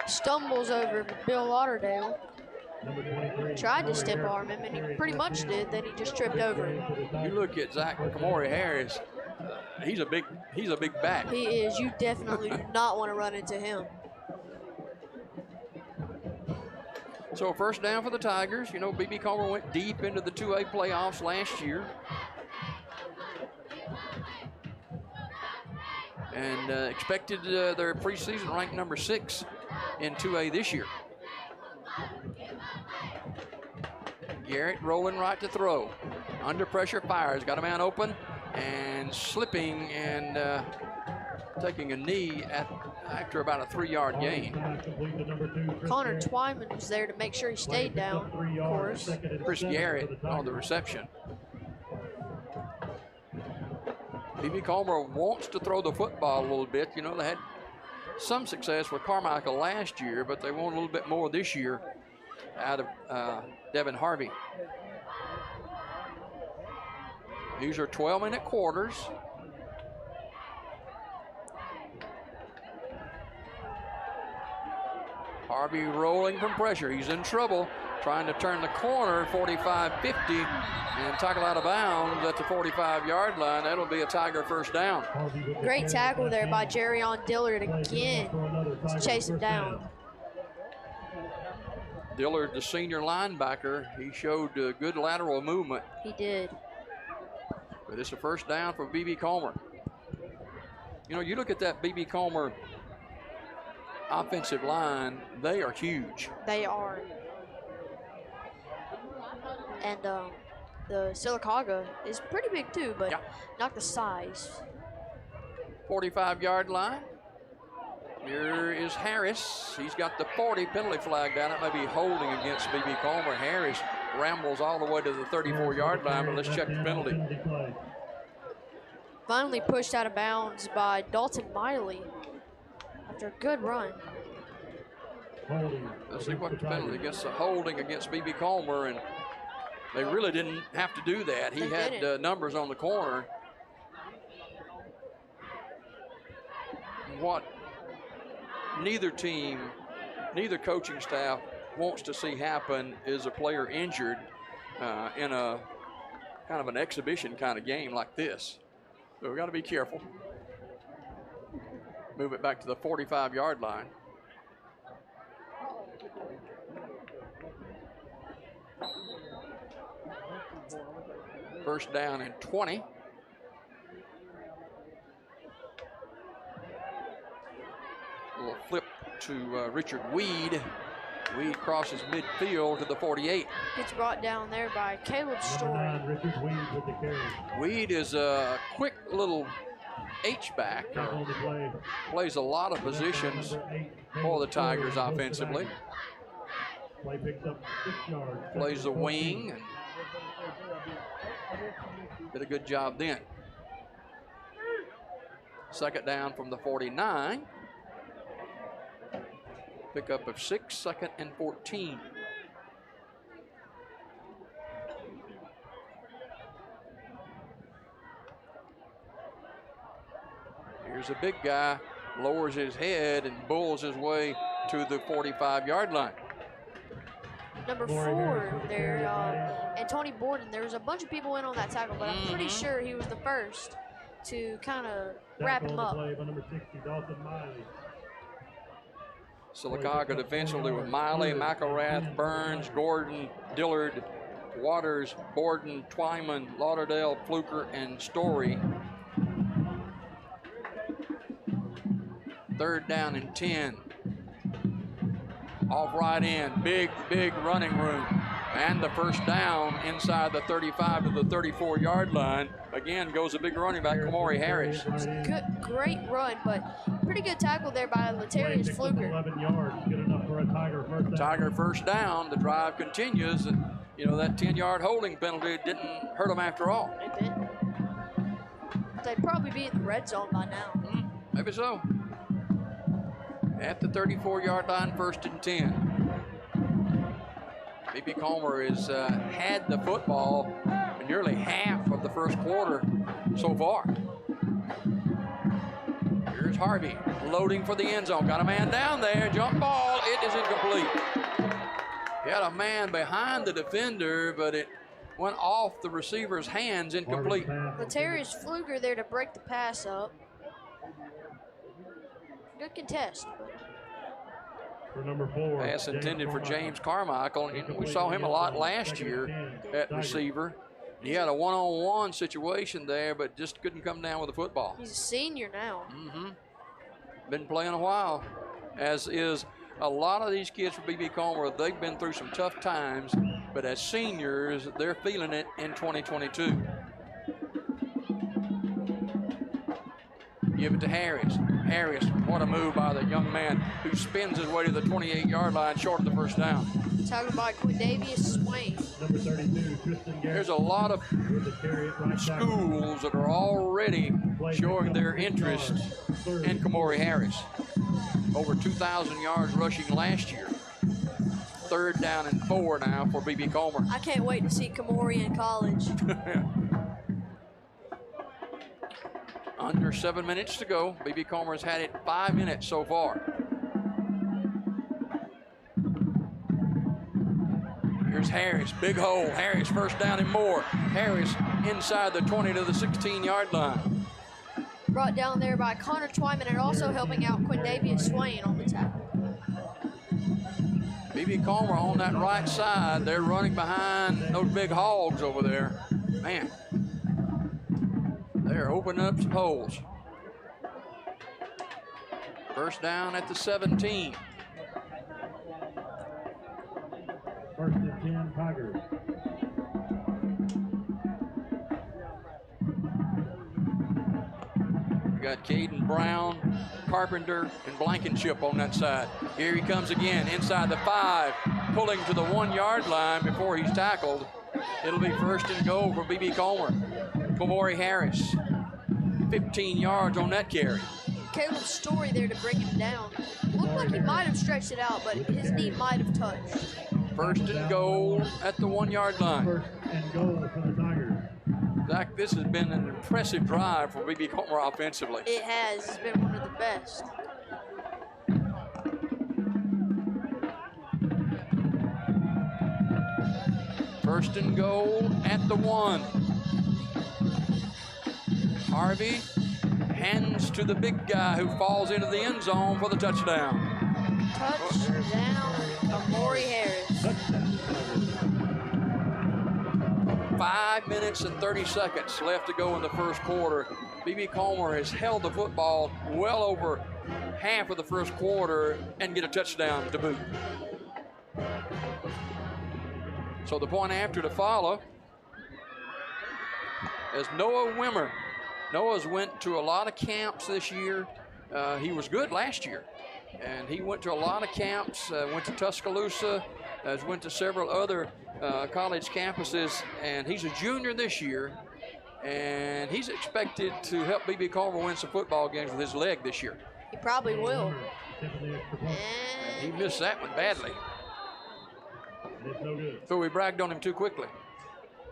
Stumbles over Bill Lauderdale. Tried to step arm him, and he pretty much did. Then he just tripped over him. You look at Jamboree Harris. He's a big back. He is. You definitely do not want to run into him. So first down for the Tigers. You know, B.B. Comer went deep into the 2A playoffs last year. And expected their preseason ranked number 6 in 2A this year. Garrett rolling right to throw. Under pressure, fires. Got a man open and slipping and taking a knee after about a 3-yard gain. Connor Twyman was there to make sure he stayed down, of course. Chris Garrett on the reception. B.B. Comer wants to throw the football a little bit. You know, they had some success with Carmichael last year, but they want a little bit more this year out of Devin Harvey. These are 12-minute quarters. Harvey rolling from pressure. He's in trouble, trying to turn the corner, 45-50, and tackle out of bounds at the 45-yard line. That'll be a Tiger first down. Great tackle there by Jerrion Dillard again. He's chasing down. Dillard, the senior linebacker, he showed good lateral movement. He did. But it's a first down for B.B. Comer. You know, you look at that B.B. Comer offensive line, they are huge. They are. And the Sylacauga is pretty big too, but not the size. 45-yard line. Here is Harris. He's got the 40 penalty flag down. It may be holding against B.B. Comer. Harris rambles all the way to the 34-yard line, but let's check the penalty. Finally pushed out of bounds by Dalton Miley after a good run. Let's see what the penalty against the holding against B.B. Comer, and they really didn't have to do that. He had numbers on the corner. What neither coaching staff wants to see happen is a player injured in a kind of an exhibition kind of game like this. So we've got to be careful. Move it back to the 45-yard line. First down and 20. A little flip to Richard Weed. Weed crosses midfield to the 48. Gets brought down there by Caleb Story. Weed is a quick little H-back. Plays a lot of positions for the Tigers offensively. Plays the wing. Did a good job then. Second down from the 49. Pickup of 6, second and 14. Here's a big guy, lowers his head and bulls his way to the 45-yard line. Number 4 there, and Tony Borden. There was a bunch of people in on that tackle, but I'm pretty sure he was the first to kind of wrap him up. Sylacauga defensively with Miley, McElrath, Burns, Gordon, Dillard, Waters, Borden, Twyman, Lauderdale, Fluker, and Story. Third down and 10. off right in. Big running room. And the first down inside the 35 to the 34-yard line. Again, goes a big running back, Kamori Harris. Great run, but pretty good tackle there by Latarius Fluker. 11 yards, good enough for a Tiger first down. Tiger first down. The drive continues, and that 10-yard holding penalty didn't hurt them after all. It didn't. They'd probably be in the red zone by now. Maybe so. At the 34-yard line, 1st and 10. B.B. Comer has had the football in nearly half of the first quarter so far. Here's Harvey loading for the end zone. Got a man down there. Jump ball. It is incomplete. He had a man behind the defender, but it went off the receiver's hands, incomplete. Latarius Fluker there to break the pass up. Good contest. For number 4. Pass intended for James Carmichael. And we saw him a lot last year at receiver. He had a one-on-one situation there, but just couldn't come down with the football. He's a senior now. Been playing a while, as is a lot of these kids from B.B. Comer. They've been through some tough times, but as seniors, they're feeling it in 2022. Give it to Harris. Harris, what a move by the young man who spins his way to the 28-yard line short of the first down. Talking about Quindavius Swain. Number 32, Tristan Garrett. There's a lot of schools that are already showing their interest in Kamori Harris. Over 2,000 yards rushing last year. 3rd down and 4 now for B.B. Comer. I can't wait to see Kamori in college. Under 7 minutes to go. B.B. Comer has had it 5 minutes so far. Here's Harris, big hole. Harris first down and more. Harris inside the 20 to the 16-yard line. Brought down there by Connor Twyman and also helping out Quindavius Swain on the tackle. B.B. Comer on that right side. They're running behind those big hogs over there. Man. They're opening up some holes. First down at the 17. 1st and 10, Tigers. We got Caden Brown, Carpenter, and Blankenship on that side. Here he comes again inside the 5, pulling to the 1-yard line before he's tackled. It'll be 1st and goal for B.B. Comer. Kamori Harris, 15 yards on that carry. Caleb Story there to bring him down. Looked like he might have stretched it out, but his knee might have touched. 1st and goal at the 1-yard line. 1st and goal for the Tigers. Zach, this has been an impressive drive for B.B. Comer offensively. It has. It's been one of the best. First and goal at the 1. Harvey hands to the big guy who falls into the end zone for the touchdown. Touchdown, Kamori Harris. 5 minutes and 30 seconds left to go in the first quarter. B.B. Comer has held the football well over half of the first quarter and get a touchdown to boot. So the point after to follow is Noah Wimmer. Noah's went to a lot of camps this year. He was good last year, and he went to a lot of camps, went to Tuscaloosa, went to several other college campuses, and he's a junior this year, and he's expected to help B.B. Comer win some football games with his leg this year. He probably will. He missed that one badly. So we bragged on him too quickly.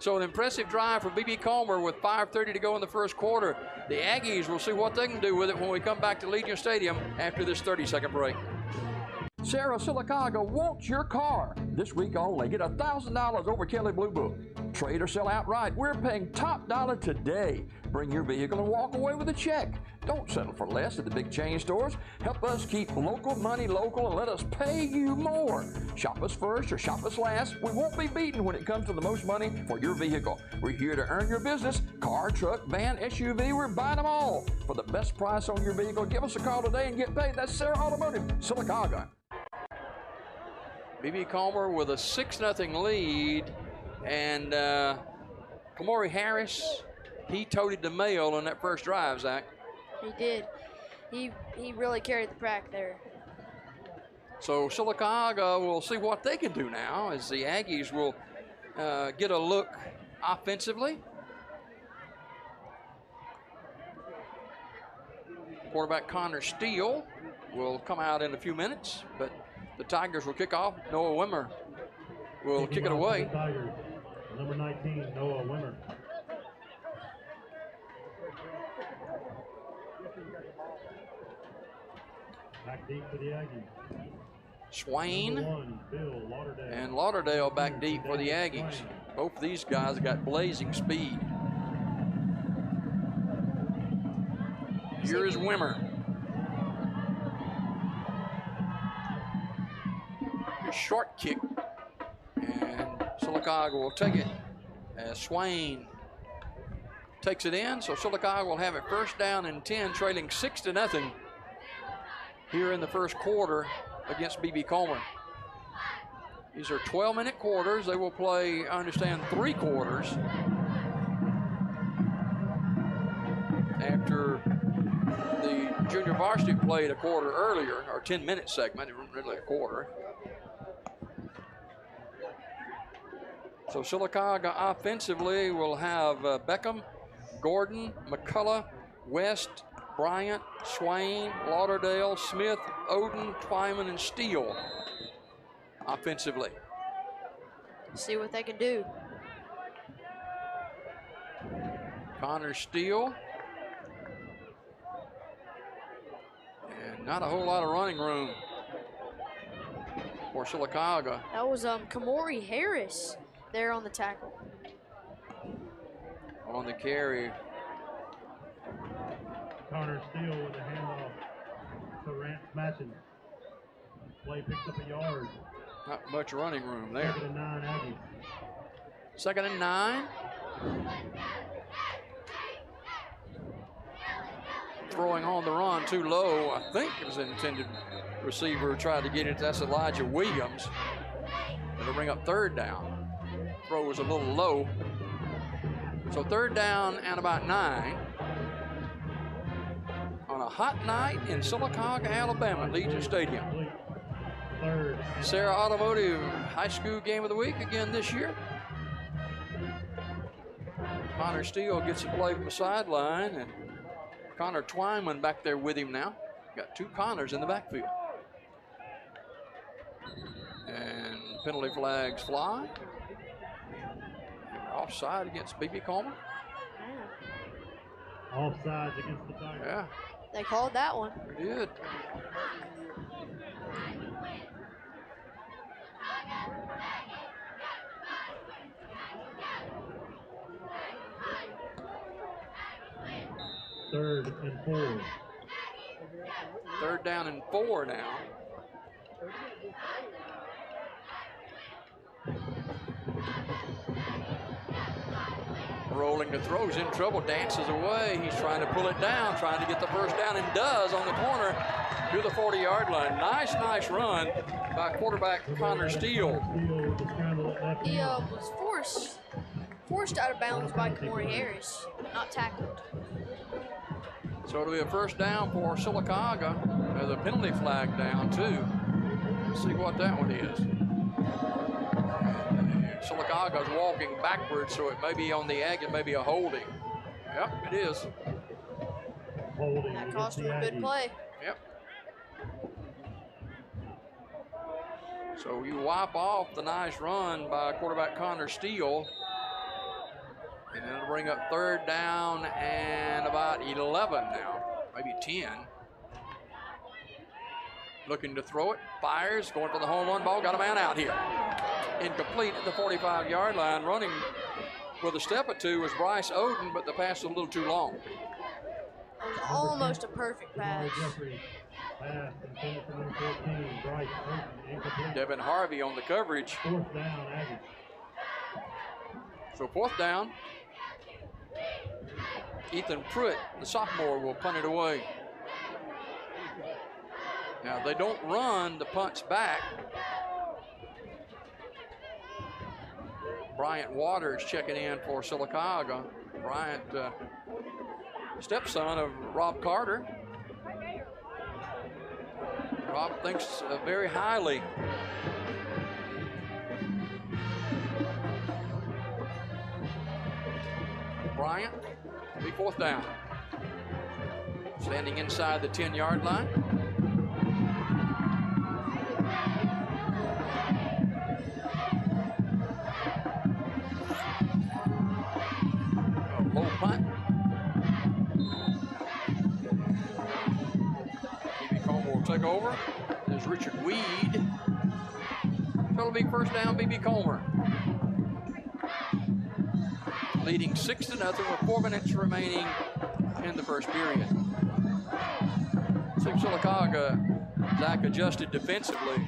So an impressive drive for B.B. Comer with 5:30 to go in the first quarter. The Aggies will see what they can do with it when we come back to Legion Stadium after this 30-second break. Sarah Sylacauga wants your car. This week only, get $1,000 over Kelly Blue Book. Trade or sell outright. We're paying top dollar today. Bring your vehicle and walk away with a check. Don't settle for less at the big chain stores. Help us keep local money local and let us pay you more. Shop us first or shop us last. We won't be beaten when it comes to the most money for your vehicle. We're here to earn your business. Car, truck, van, SUV, we're buying them all. For the best price on your vehicle, give us a call today and get paid. That's Sarah Automotive, Sylacauga. B.B. Comer with a 6-0 lead, and Kamori Harris, he toted the mail on that first drive, Zach. He did. He really carried the pack there. So Sylacauga will see what they can do now as the Aggies will get a look offensively. Quarterback Connor Steele will come out in a few minutes, but the Tigers will kick off. Noah Wimmer will kick it away. Tigers, number 19, Noah Wimmer. Back deep for the Aggies. Swain One, Bill Lauderdale. and Lauderdale back deep for the Aggies. Both of these guys have got blazing speed. Here is Wimmer. A short kick, and Sylacauga will take it as Swain takes it in. So Sylacauga will have it first down and 10, trailing 6-0 here in the first quarter against B.B. Comer. These are 12-minute quarters. They will play, I understand, 3 quarters. After the junior varsity played a quarter earlier, or 10-minute segment, it wasn't really a quarter. So Sylacauga offensively will have Beckham, Gordon, McCullough, West, Bryant, Swain, Lauderdale, Smith, Oden, Twyman, and Steele offensively. See what they can do. Connor Steele. And not a whole lot of running room for Sylacauga. That was Kamori Harris there on the tackle. On the carry. Connor Steele with a handoff to Rance Matson. Play picks up a yard. Not much running room there. 2nd and 9 Aggies. 2nd and 9. Throwing on the run too low. I think it was an intended receiver tried to get it. That's Elijah Williams. It'll bring up 3rd down. Throw was a little low. So 3rd down and about 9. On a hot night in Sylacauga, Alabama, Legion Stadium. Sarah Automotive High School Game of the Week again this year. Connor Steele gets a play from the sideline, and Connor Twyman back there with him now. Got 2 Connors in the backfield. And penalty flags fly. Offside against B.B. Comer. Offsides against the Tigers. Yeah. They called that one. They did. Third and 4. 3rd down and 4 now. Rolling the throws, in trouble, dances away. He's trying to pull it down, trying to get the first down, and does on the corner to the 40-yard line. Nice run by quarterback Connor Steele. He was forced out of bounds by Kamori Harris, but not tackled. So it'll be a first down for Sylacauga. There's a penalty flag down too. Let's see what that one is. Sylacauga's walking backwards, so it may be on the egg, it may be a holding. Yep, it is. Holding. That cost him a good play. Yep. So you wipe off the nice run by quarterback Connor Steele. And it'll bring up 3rd down and about 11 now, maybe 10. Looking to throw it, fires, going for the home run ball, got a man out here. Incomplete at the 45-yard line. Running with a step or two was Bryce Oden, but the pass was a little too long. It was almost a perfect pass. Pass intended for number 14, Bryce Oden, incomplete. Devin Harvey on the coverage. 4th down, Aggies. So 4th down. Ethan Pruitt, the sophomore, will punt it away. Now, they don't run the punts back. Bryant Waters checking in for Sylacauga. Bryant, stepson of Rob Carter. Rob thinks very highly. Bryant, 4th down. Standing inside the 10-yard line. A low punt. B.B. Comer will take over. There's Richard Weed. It'll be 1st down, B.B. Comer. Leading 6-0 with 4 minutes remaining in the first period. So Sylacauga, Zach, adjusted defensively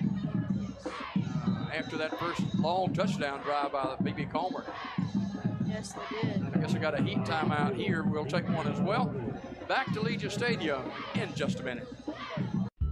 after that first long touchdown drive by B.B. Comer. Yes, they did. I guess I got a heat timeout here. We'll take one as well. Back to Legion Stadium in just a minute.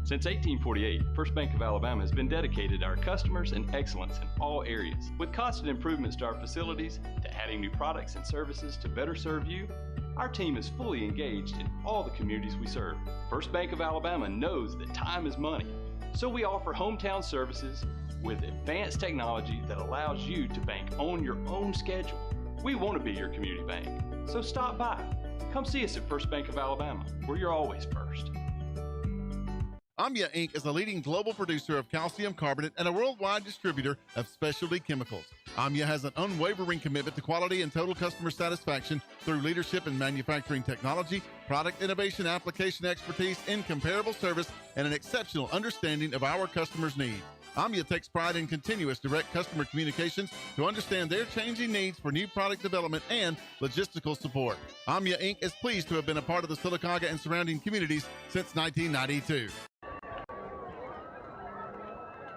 Since 1848, First Bank of Alabama has been dedicated to our customers and excellence in all areas. With constant improvements to our facilities, to adding new products and services to better serve you, our team is fully engaged in all the communities we serve. First Bank of Alabama knows that time is money, so we offer hometown services with advanced technology that allows you to bank on your own schedule. We want to be your community bank, so stop by. Come see us at First Bank of Alabama, where you're always first. AMIA Inc. is a leading global producer of calcium carbonate and a worldwide distributor of specialty chemicals. AMIA has an unwavering commitment to quality and total customer satisfaction through leadership in manufacturing technology, product innovation, application expertise, incomparable service, and an exceptional understanding of our customers' needs. AMIA takes pride in continuous direct customer communications to understand their changing needs for new product development and logistical support. AMIA Inc. is pleased to have been a part of the Sylacauga and surrounding communities since 1992.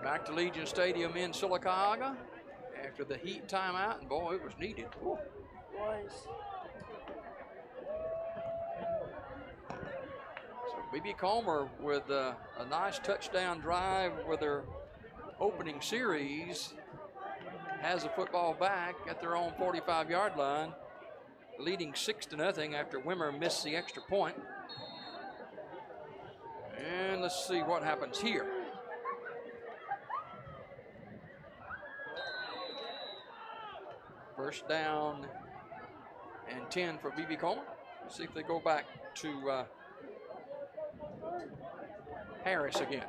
Back to Legion Stadium in Sylacauga after the heat timeout, and boy, it was needed. Ooh. Was. So B.B. Comer with a nice touchdown drive with their opening series has the football back at their own 45-yard line, leading 6-0 after Wimmer missed the extra point. And let's see what happens here. First down and 10 for B.B. Comer. Let's see if they go back to Harris again.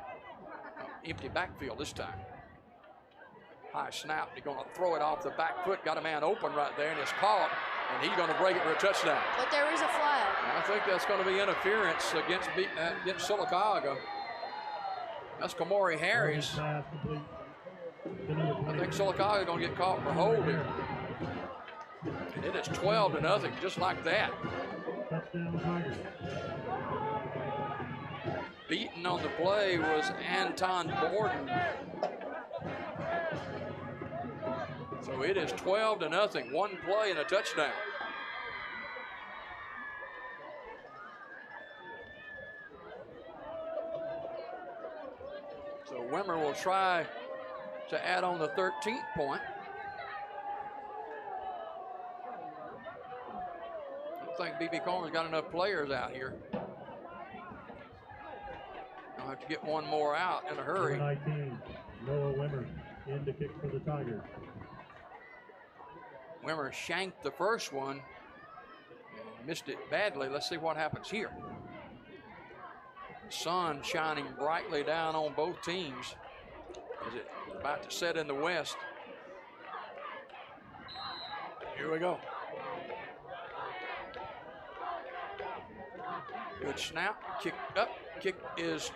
Empty backfield this time. High snap. They're going to throw it off the back foot. Got a man open right there, and it's caught, and he's going to break it for a touchdown. But there is a flag. I think that's going to be interference against Sylacauga. That's Kamori Harris. I think Sylacauga is going to get caught for hold here. And it is 12-0, just like that. Beaten on the play was Anton Borden. So it is 12-0, one play and a touchdown. So Wimmer will try to add on the 13th point. I think B.B. Comer's got enough players out here. I'll have to get one more out in a hurry. 19, Noah Wimmer in to kick for the Tigers. Wimmer shanked the first one and missed it badly. Let's see what happens here. Sun shining brightly down on both teams as it's about to set in the west. Here we go. Good snap, kick up, kick is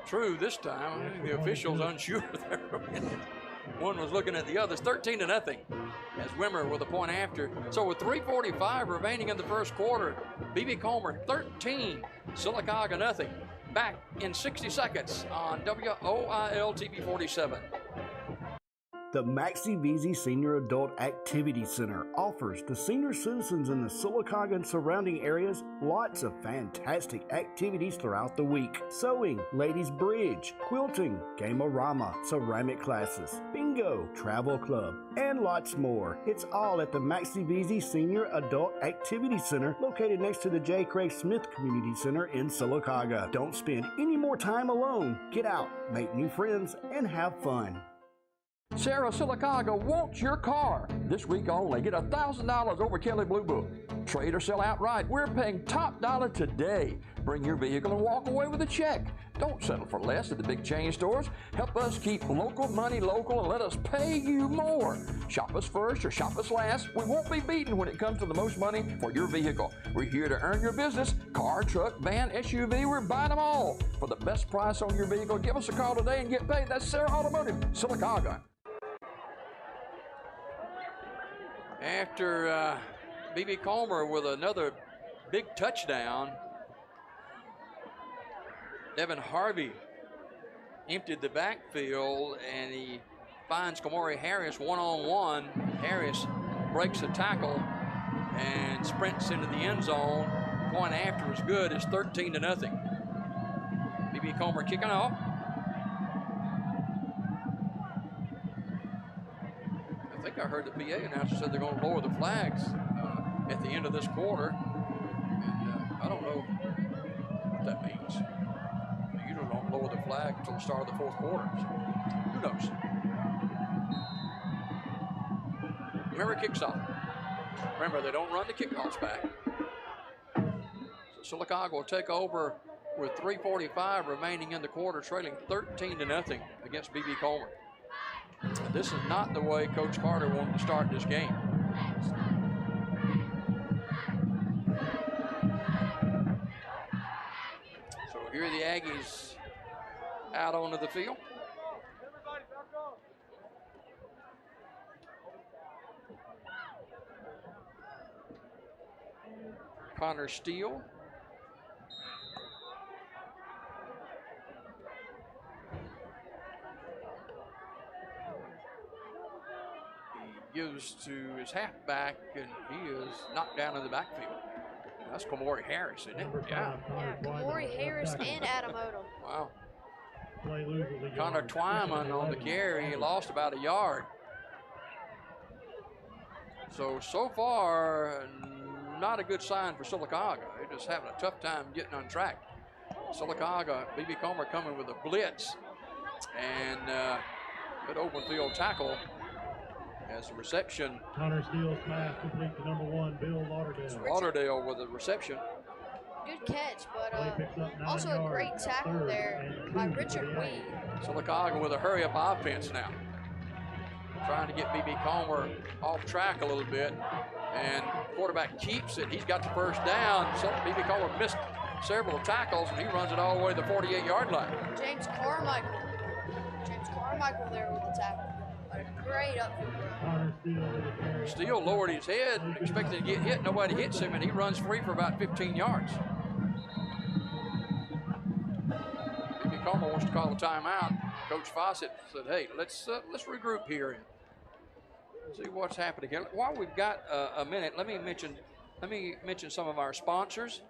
true this time. I think the official's unsure there for a minute. One was looking at the others. 13-0 as Wimmer with a point after. So with 3:45 remaining in the first quarter, B.B. Comer 13, Sylacauga nothing. Back in 60 seconds on WOIL TV 47. The Maxie Veazey Senior Adult Activity Center offers the senior citizens in the Sylacauga and surrounding areas lots of fantastic activities throughout the week. Sewing, ladies bridge, quilting, game-o-rama, ceramic classes, bingo, travel club, and lots more. It's all at the Maxie Veazey Senior Adult Activity Center located next to the J. Craig Smith Community Center in Sylacauga. Don't spend any more time alone. Get out, make new friends, and have fun. Sarah Sylacauga wants your car. This week only, get $1,000 over Kelly Blue Book. Trade or sell outright. We're paying top dollar today. Bring your vehicle and walk away with a check. Don't settle for less at the big chain stores. Help us keep local money local and let us pay you more. Shop us first or shop us last. We won't be beaten when it comes to the most money for your vehicle. We're here to earn your business. Car, truck, van, SUV, we're buying them all. For the best price on your vehicle, give us a call today and get paid. That's Sarah Automotive, Sylacauga. After B.B. Comer with another big touchdown, Devin Harvey emptied the backfield and he finds Kamari Harris one-on-one. Harris breaks the tackle and sprints into the end zone. Point after is good. It's 13-0. B.B. Comer kicking off. I think I heard the PA announcer said they're going to lower the flags at the end of this quarter. And I don't know what that means. They usually don't lower the flag until the start of the fourth quarter. So who knows? Remember, kicks off. Remember, they don't run the kickoffs back. So Sylacauga will take over with 3:45 remaining in the quarter, trailing 13-0 against B.B. Comer. This is not the way Coach Carter wanted to start this game. So here are the Aggies out onto the field. Connor Steele. Gives to his halfback, and he is knocked down in the backfield. That's Kamari Harris, isn't it? Yeah. Kamari Harris and Adam Odom. Wow. Connor Twyman on the carry. He lost about a yard. So far, not a good sign for Sylacauga. They're just having a tough time getting on track. Sylacauga, B.B. Comer coming with a blitz, and good open field tackle. As the reception. Connor Steele's pass complete to number 1, Bill Lauderdale. Lauderdale with the reception. Good catch, but also a great tackle there by Richard Weed. Sylacauga with a hurry-up offense now. Trying to get B.B. Comer off track a little bit. And quarterback keeps it. He's got the first down. So B.B. Comer missed several tackles, and he runs it all the way to the 48-yard line. James Carmichael there with the tackle. Great upfield. Steele lowered his head, expecting to get hit. Nobody hits him, and he runs free for about 15 yards. B.B. Comer wants to call a timeout. Coach Fawcett said, "Hey, let's regroup here and see what's happening here." While we've got a minute, let me mention some of our sponsors,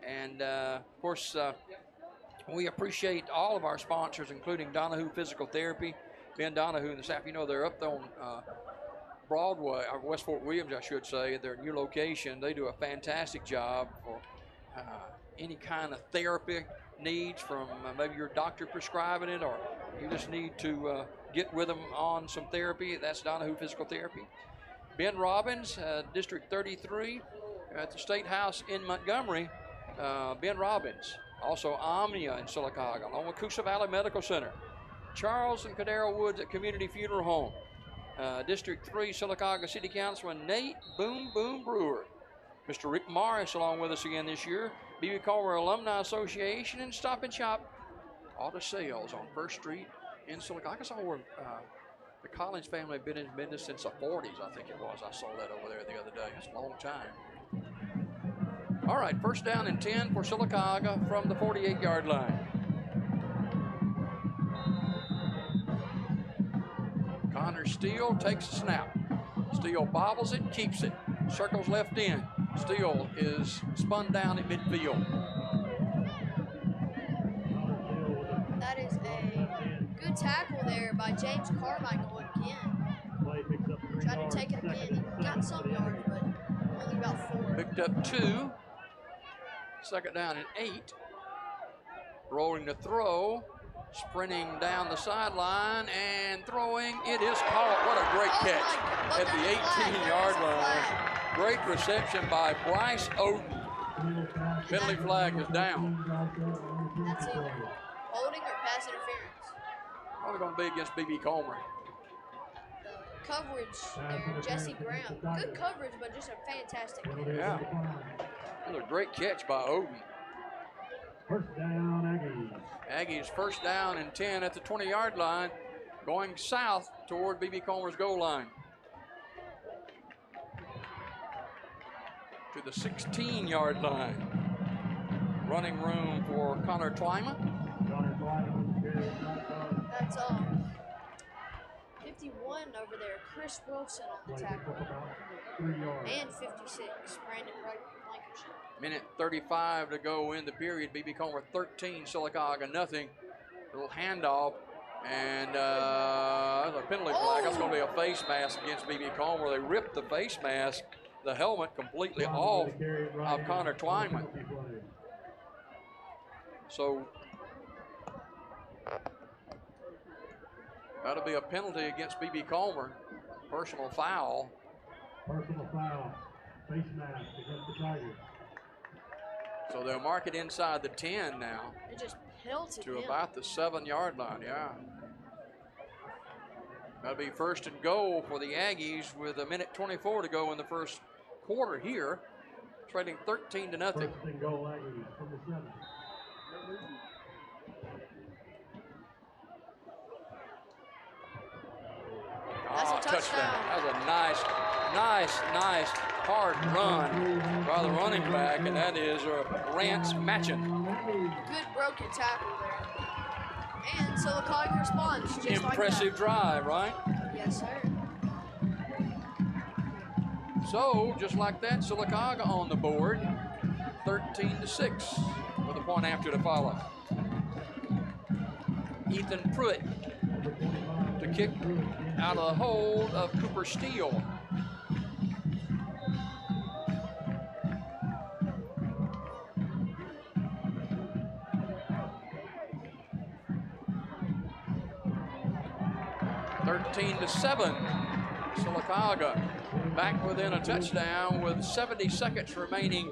and of course, we appreciate all of our sponsors, including Donahue Physical Therapy. Ben Donahue and the staff, you know, they're up there on Broadway, or West Fort Williams, I should say, at their new location. They do a fantastic job for any kind of therapy needs, from maybe your doctor prescribing it, or you just need to get with them on some therapy. That's Donahue Physical Therapy. Ben Robbins, District 33 at the State House in Montgomery. Ben Robbins. Also Omnia in Sylacauga, along with Coosa Valley Medical Center. Charles and Cadero Woods at Community Funeral Home. District 3 Sylacauga City Councilman Nate Boom Boom Brewer. Mr. Rick Morris along with us again this year. B.B. Comer Alumni Association and Stop and Shop Auto Sales on 1st Street in Sylacauga. I saw where the Collins family have been in business since the 40s, I think it was. I saw that over there the other day. It's a long time. All right, first down and 10 for Sylacauga from the 48-yard line. Connor Here's Steele, takes the snap. Steele bobbles it, keeps it. Circles left in. Steele is spun down at midfield. That is a good tackle there by James Carmichael again. Tried to take it again. He got some yards, but only about 4. Picked up 2. Second down and 8. Rolling the throw. Sprinting down the sideline and throwing. It is caught. What a great catch at the 18-yard line. Great reception by Bryce Oden. Penalty flag is down. That's either holding or pass interference. Probably going to be against B.B. Comer. Coverage there, Jesse Graham. Good coverage, but just a fantastic catch. Yeah. Another great catch by Oden. First down, Aggies. Aggies first down and 10 at the 20-yard line, going south toward B.B. Comer's goal line. To the 16-yard line. Running room for Connor Twyman. That's 51 over there, Chris Wilson on the tackle. And 56, Brandon Blankenship. Minute 35 to go in the period. B.B. Comer 13, Sylacauga nothing. Little handoff, and there's a penalty flag. That's going to be a face mask against B.B. Comer. They ripped the face mask, the helmet, completely off of Connor Twyman. So that'll be a penalty against B.B. Comer. Personal foul. Personal foul. Face mask against the Tigers. So they'll mark it inside the 10 now. It just pelted to him. about the 7-yard line, yeah. That'll be first and goal for the Aggies with a minute 24 to go in the first quarter here. Trading 13 to nothing. First and goal, Aggies from the 7. That's a touchdown. That was a nice, hard run by the running back, and that is Rance Matchin. Good broken tackle there. And Sylacauga responds just Impressive like drive, right? that. Yes, sir. So, just like that, Sylacauga on the board, 13-6, with a point after to follow. Ethan Pruitt to kick out of the hold of Cooper Steele. to 7. Sylacauga back within a touchdown with 70 seconds remaining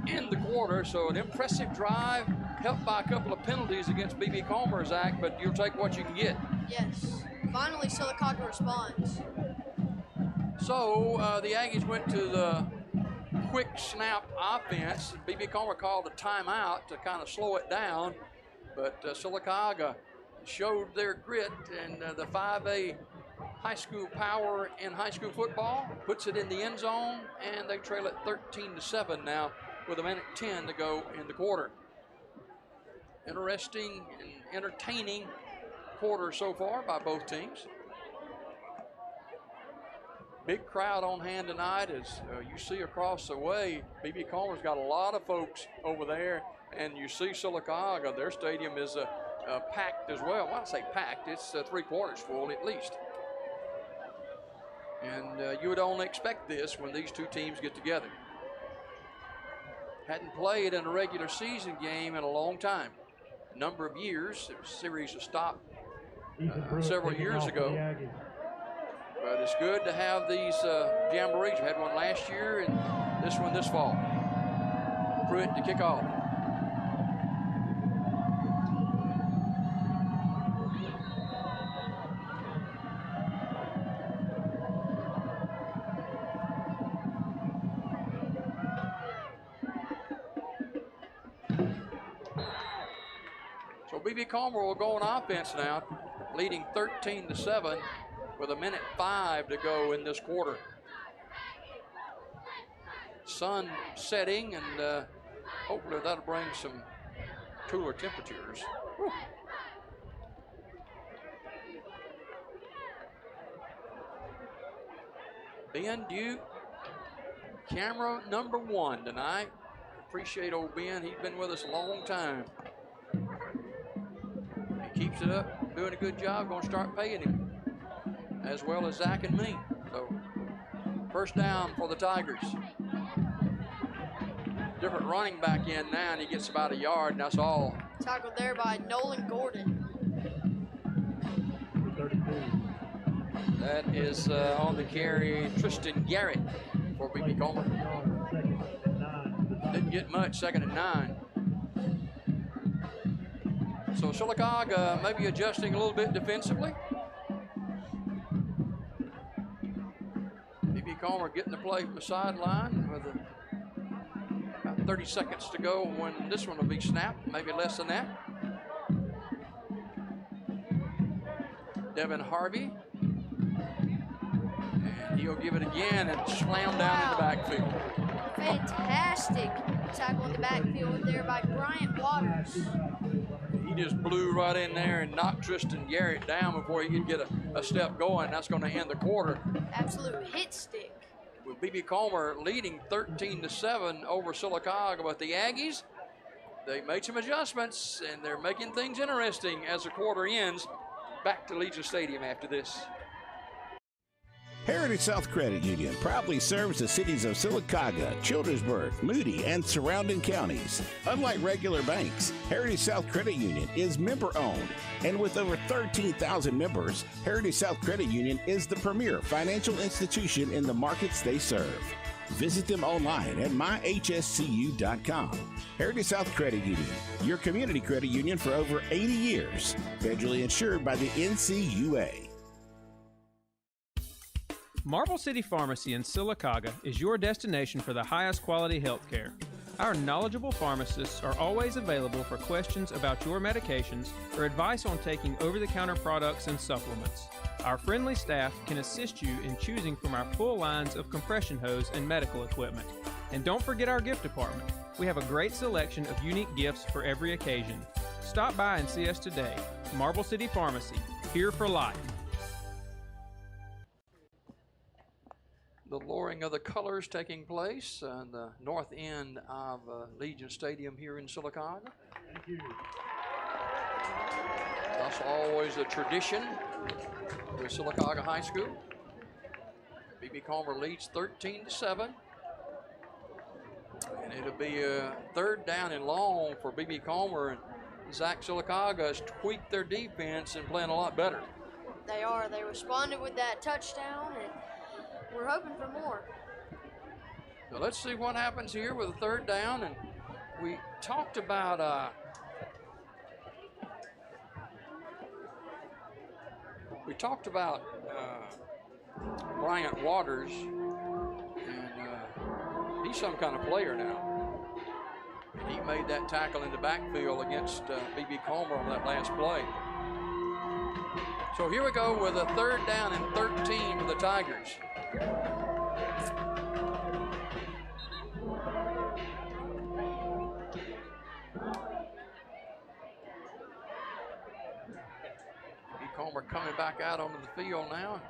in the quarter. So an impressive drive, helped by a couple of penalties against B.B. Comer, Zach, but you'll take what you can get. Yes. Finally, Sylacauga responds. So the Aggies went to the quick snap offense. B.B. Comer called a timeout to kind of slow it down, but Sylacauga showed their grit and the 5A high school power in high school football, puts it in the end zone, and they trail it 13-7 now with a minute 10 to go in the quarter. Interesting and entertaining quarter so far by both teams. Big crowd on hand tonight, as you see across the way. B.B. Comer's got a lot of folks over there, and you see Sylacauga, their stadium is packed as well. Well, I say packed, it's 3/4 full at least. And you would only expect this when these two teams get together. Hadn't played in a regular season game in a long time. A number of years. The series was stopped several years ago. But it's good to have these jamborees. We had one last year and this one this fall. Pruitt to kick off. So B.B. Comer will go on offense now, leading 13-7 with a minute 5 to go in this quarter. Sun setting, and hopefully that'll bring some cooler temperatures. Whew. Ben Duke, camera number 1 tonight. Appreciate old Ben. He's been with us a long time. He keeps it up, doing a good job. Going to start paying him, as well as Zach and me. So, first down for the Tigers. Different running back in now, and he gets about a yard, and that's all. Tackled there by Nolan Gordon. That is on the carry, Tristan Garrett for BB Comer. Didn't get much, 2nd and 9. So Sylacauga maybe adjusting a little bit defensively. BB Comer getting the play from the sideline with about 30 seconds to go when this one will be snapped, maybe less than that. Devin Harvey. And he'll give it again and slam down in the backfield. Fantastic tackle in the backfield there by Bryant Waters. He just blew right in there and knocked Tristan Garrett down before he could get a step going. That's going to end the quarter. Absolute hit stick. With BB Comer leading 13-7 over Sylacauga, but the Aggies, they made some adjustments and they're making things interesting as the quarter ends. Back to Legion Stadium after this. Heritage South Credit Union proudly serves the cities of Sylacauga, Childersburg, Moody, and surrounding counties. Unlike regular banks, Heritage South Credit Union is member-owned, and with over 13,000 members, Heritage South Credit Union is the premier financial institution in the markets they serve. Visit them online at myhscu.com. Heritage South Credit Union, your community credit union for over 80 years, federally insured by the NCUA. Marble City Pharmacy in Sylacauga is your destination for the highest quality health care. Our knowledgeable pharmacists are always available for questions about your medications or advice on taking over-the-counter products and supplements. Our friendly staff can assist you in choosing from our full lines of compression hose and medical equipment. And don't forget our gift department. We have a great selection of unique gifts for every occasion. Stop by and see us today. Marble City Pharmacy, here for life. The lowering of the colors taking place on the north end of Legion Stadium here in Sylacauga. Thank you. That's always a tradition with Sylacauga High School. BB Comer leads 13-7. And it'll be a 3rd down and long for BB Comer. And Zach, Sylacauga has tweaked their defense and playing a lot better. They are. They responded with that touchdown, and we're hoping for more. So let's see what happens here with a 3rd down. And we talked about Bryant Waters, and he's some kind of player now. And he made that tackle in the backfield against BB Comer on that last play. So here we go with a 3rd down and 13 for the Tigers. Comer coming back out onto the field now.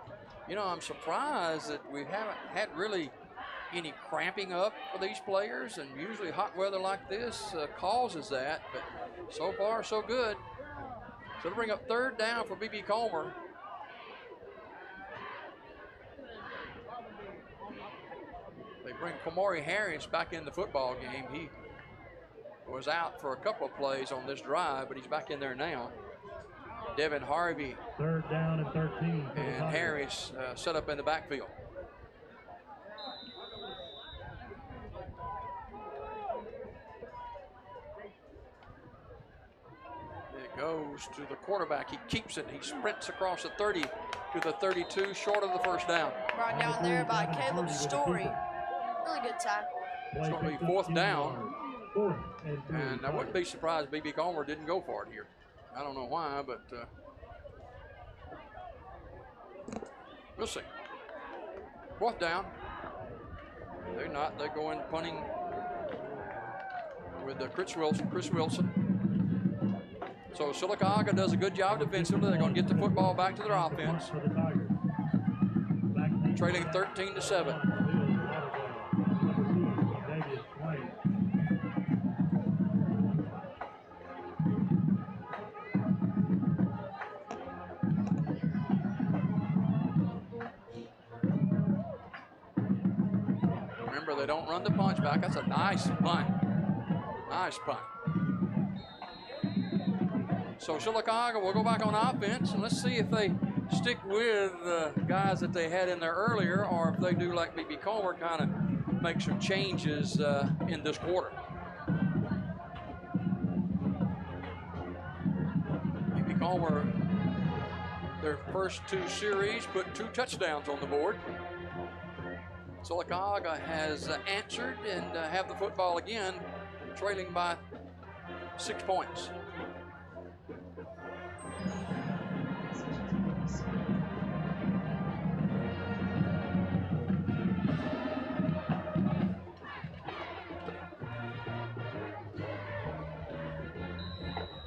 You know, I'm surprised that we haven't had really any cramping up for these players, and usually hot weather like this causes that, but so far so good. So to bring up 3rd down for BB Comer. They bring Kamari Harris back in the football game. He was out for a couple of plays on this drive, but he's back in there now. Devin Harvey 3rd down and 13. And Harris set up in the backfield. It goes to the quarterback. He keeps it. He sprints across the 30 to the 32, short of the 1st down. Brought down there by Caleb Story. Really good tackle. It's going to be 4th down. And I wouldn't be surprised if BB Comer didn't go for it here. I don't know why, but we'll see. 4th down. They're not. They're going punting with Chris Wilson. So Sylacauga does a good job defensively. They're going to get the football back to their offense. Back trailing 13-7. Remember, they don't run the punch back. That's a nice punt. Nice punt. So Sylacauga will go back on offense, and let's see if they stick with the guys that they had in there earlier, or if they do like B.B. Comer, kind of make some changes in this quarter. B.B. Comer, their first 2 series, put 2 touchdowns on the board. Sylacauga has answered and have the football again, trailing by 6 points.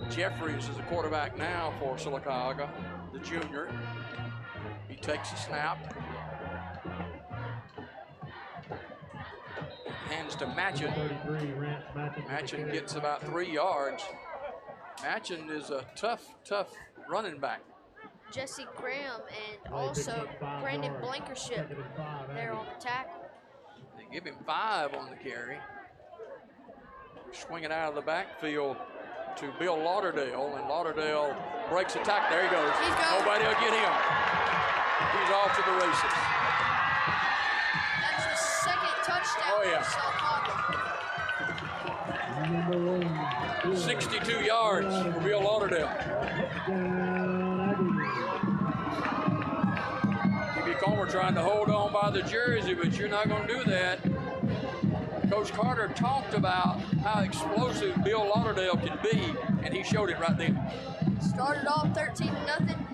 Jeffries is the quarterback now for Sylacauga, the junior. He takes a snap. Hands to Matchin. Matchin gets about 3 yards. Matchin is a tough running back. Jesse Graham and also Brandon Blankership there on the tackle. They give him 5 on the carry. Swing it out of the backfield to Bill Lauderdale, and Lauderdale breaks the tackle. There he goes. Nobody will get him. He's off to the races. That's his second touchdown for Sylacauga. 62 yards for Bill Lauderdale. B.B. Comer trying to hold on by the jersey, but you're not going to do that. Coach Carter talked about how explosive Bill Lauderdale can be, and he showed it right then. Started off 13-0,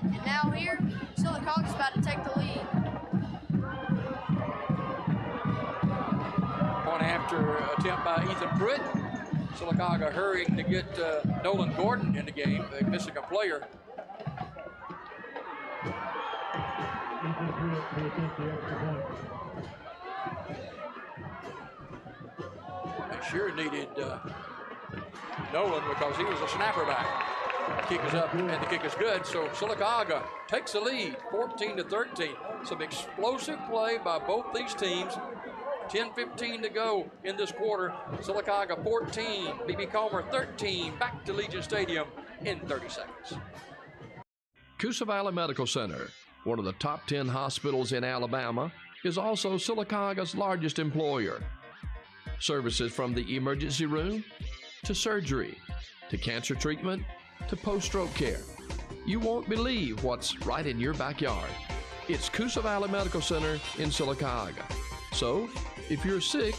and now here, Sylacauga's about to take the lead. Point after attempt by Ethan Pruitt. Sylacauga hurrying to get Nolan Gordon in the game. They're missing a player. They sure needed Nolan because he was a snapper back. The kick is up and the kick is good. So Sylacauga takes the lead, 14-13. Some explosive play by both these teams. 10:15 to go in this quarter. Sylacauga 14, B.B. Comer 13. Back to Legion Stadium in 30 seconds. Coosa Valley Medical Center, one of the top 10 hospitals in Alabama, is also Sylacauga's largest employer. Services from the emergency room to surgery to cancer treatment to post-stroke care. You won't believe what's right in your backyard. It's Coosa Valley Medical Center in Sylacauga. So, if you're sick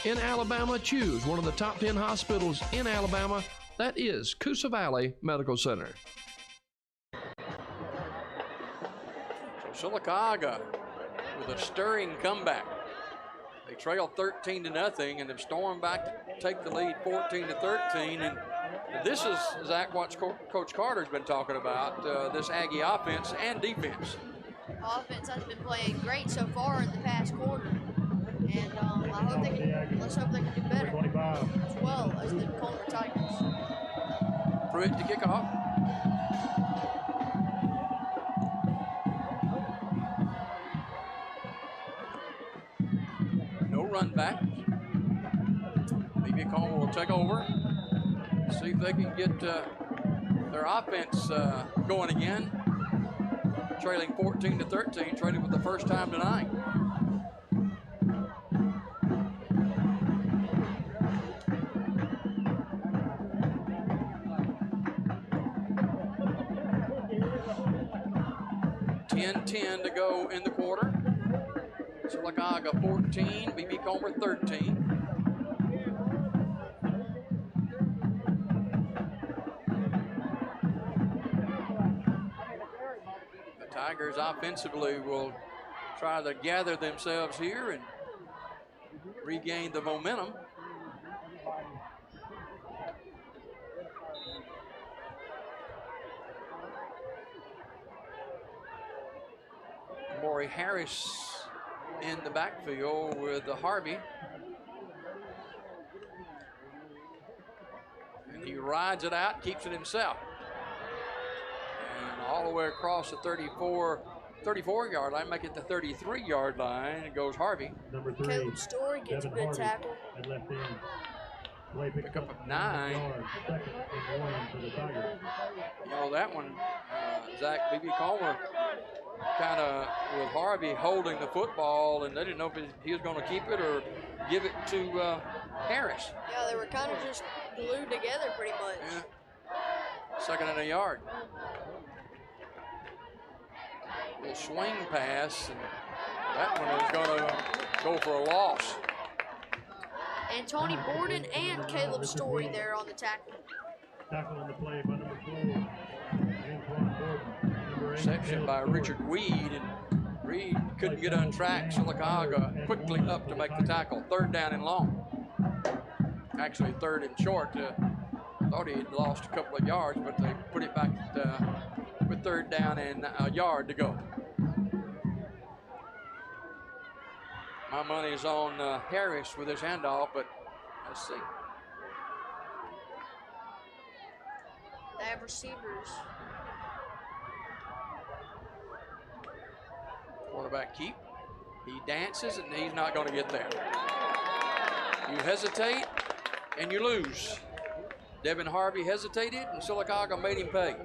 in Alabama, choose one of the top 10 hospitals in Alabama. That is Coosa Valley Medical Center. So Sylacauga with a stirring comeback. They trail 13-0 and have stormed back to take the lead 14-13. And this is, Zach, what Coach Carter's been talking about, this Aggie offense and defense. Offense has been playing great so far in the past quarter. And let's hope they can do better as well as the Comer Tigers. Pruitt to kick off. No run back. B.B. Comer will take over. See if they can get their offense going again. Trailing 14-13, trailing for the first time tonight. .10 to go in the quarter. Sylacauga 14, B.B. Comer 13. The Tigers offensively will try to gather themselves here and regain the momentum. Maury Harris in the backfield with Harvey. And he rides it out, keeps it himself. And all the way across the 34-yard line, make it the 33-yard line, and goes Harvey. Number 3. Caleb Story gets a good Harvey tackle. at left end. Play Pick up a 9. Second and 1 for the Tigers. You know, that one, Zach, B.B. Comer kind of with Harvey holding the football, and they didn't know if he was going to keep it or give it to Harris. Yeah, they were kind of just glued together pretty much. Yeah. Second and a yard. Little swing pass, and that one is going to go for a loss. And Tony Borden and Caleb Story there on the tackle. Tackle on the play by number 4. Antoine Borden. Number 8, Reception by Richard Weed, and Reed couldn't get untracked. Sylacauga quickly up to make the tackle. 3rd down and long. Actually 3rd and short. Thought he had lost a couple of yards, but they put it back with 3rd down and a yard to go. My money's on Harris with his handoff, but let's see. They have receivers. Quarterback keep. He dances, and he's not going to get there. You hesitate, and you lose. Devin Harvey hesitated, and Sylacauga made him pay.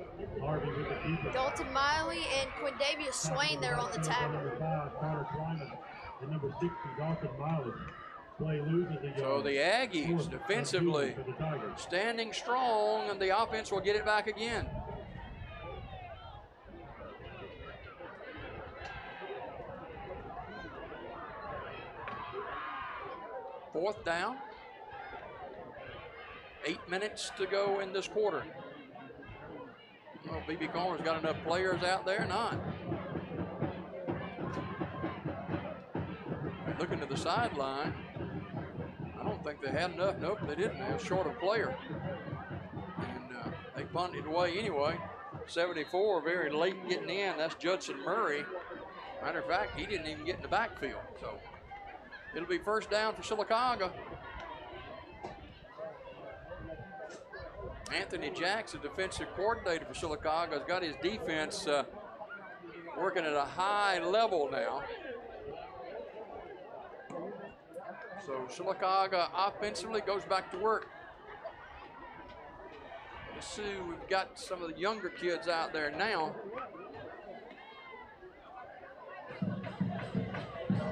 Harvey with the keeper. Dalton Miley and Quindavius Swain there on the tackle. Number 5, Connor Twyman. And number 6 is Dalton Miley. Play loses a yard. So the Aggies defensively standing strong, and the offense will get it back again. Fourth down. 8 minutes to go in this quarter. Well, B.B. Comer's got enough players out there, not. Looking to the sideline, I don't think they had enough. Nope, they didn't. They were short a player. And they punted it away anyway. 74 very late getting in. That's Judson Murray. Matter of fact, he didn't even get in the backfield. So it'll be 1st down for Sylacauga. Anthony Jackson, defensive coordinator for Sylacauga, has got his defense working at a high level now. So Sylacauga offensively goes back to work. Let's see, we've got some of the younger kids out there now.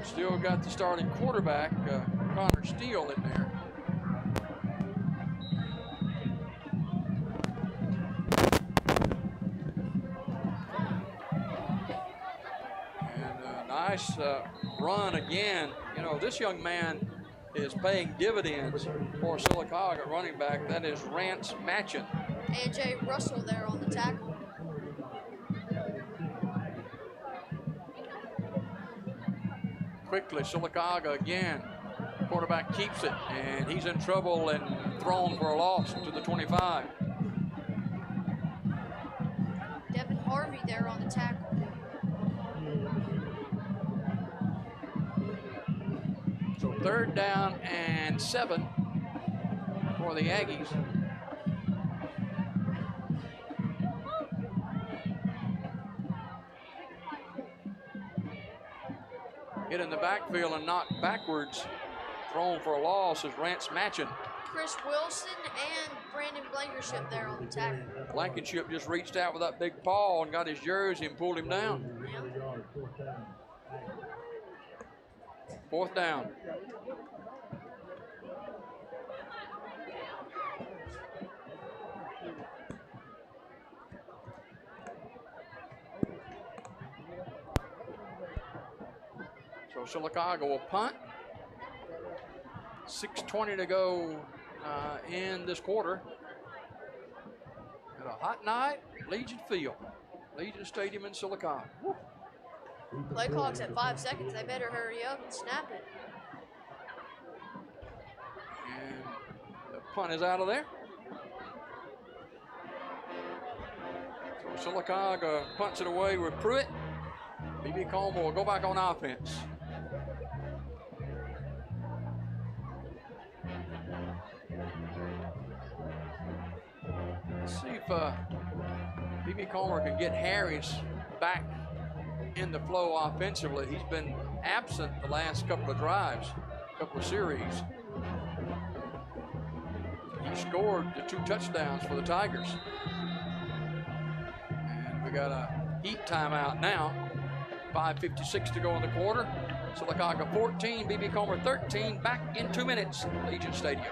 Still got the starting quarterback, Connor Steele, in there. And a nice run again. You know, this young man is paying dividends for Sylacauga running back. That is Rance Matchin. A.J. Russell there on the tackle. Quickly, Sylacauga again. Quarterback keeps it, and he's in trouble and thrown for a loss to the 25. Devin Harvey there on the tackle. So 3rd down and 7 for the Aggies. Hit in the backfield and knocked backwards. Thrown for a loss is Rance Matchin. Chris Wilson and Brandon Blankenship there on the tackle. Blankenship just reached out with that big paw and got his jersey and pulled him down. Yeah. 4th down. So Sylacauga will punt. 6:20 to go in this quarter. And a hot night, Legion Field. Legion Stadium in Sylacauga. Play clock's at 5 seconds. They better hurry up and snap it. And the punt is out of there. So Sylacauga punts it away with Pruitt. B.B. Comer will go back on offense. B.B. Comer can get Harris back in the flow offensively. He's been absent the last couple of drives, couple of series. He scored the 2 touchdowns for the Tigers. And we got a heat timeout now. 5:56 to go in the quarter. Sylacauga 14, B.B. Comer 13. Back in 2 minutes, Legion Stadium.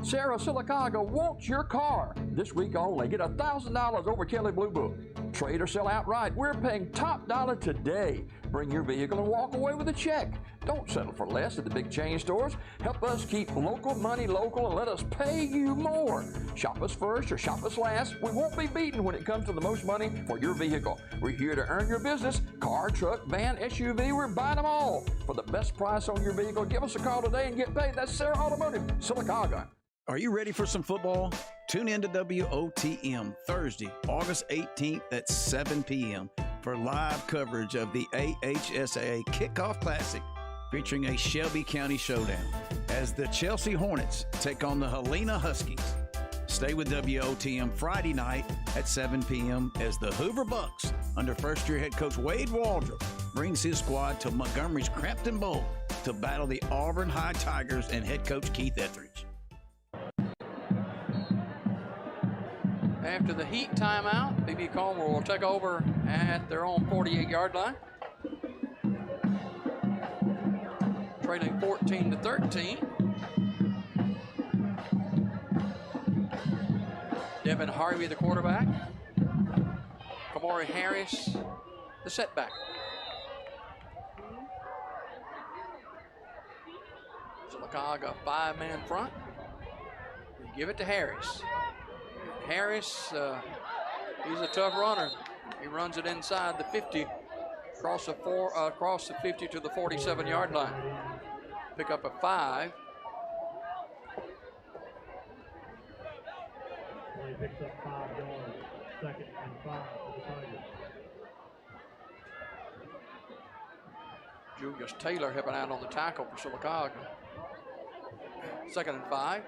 Sarah Sylacauga wants your car. This week only, get $1,000 over Kelly Blue Book. Trade or sell outright. We're paying top dollar today. Bring your vehicle and walk away with a check. Don't settle for less at the big chain stores. Help us keep local money local and let us pay you more. Shop us first or shop us last. We won't be beaten when it comes to the most money for your vehicle. We're here to earn your business. Car, truck, van, SUV, we're buying them all. For the best price on your vehicle, give us a call today and get paid. That's Sarah Automotive, Sylacauga. Are you ready for some football? Tune in to WOTM Thursday, August 18th at 7 p.m. for live coverage of the AHSAA Kickoff Classic featuring a Shelby County showdown as the Chelsea Hornets take on the Helena Huskies. Stay with WOTM Friday night at 7 p.m. as the Hoover Bucks under first-year head coach Wade Waldrop brings his squad to Montgomery's Crampton Bowl to battle the Auburn High Tigers and head coach Keith Etheridge. After the heat timeout, B.B. Comer will take over at their own 48-yard line. Trailing 14-13. Devin Harvey, the quarterback. Kamari Harris, the setback. Sylacauga 5-man front. We give it to Harris. Harris, he's a tough runner. He runs it inside the 50, across the 50 to the 47-yard line. Pick up a 5. He picks up 5 yards. 2nd and 5 for the Tigers. Julius Taylor helping out on the tackle for Sylacauga. 2nd and 5.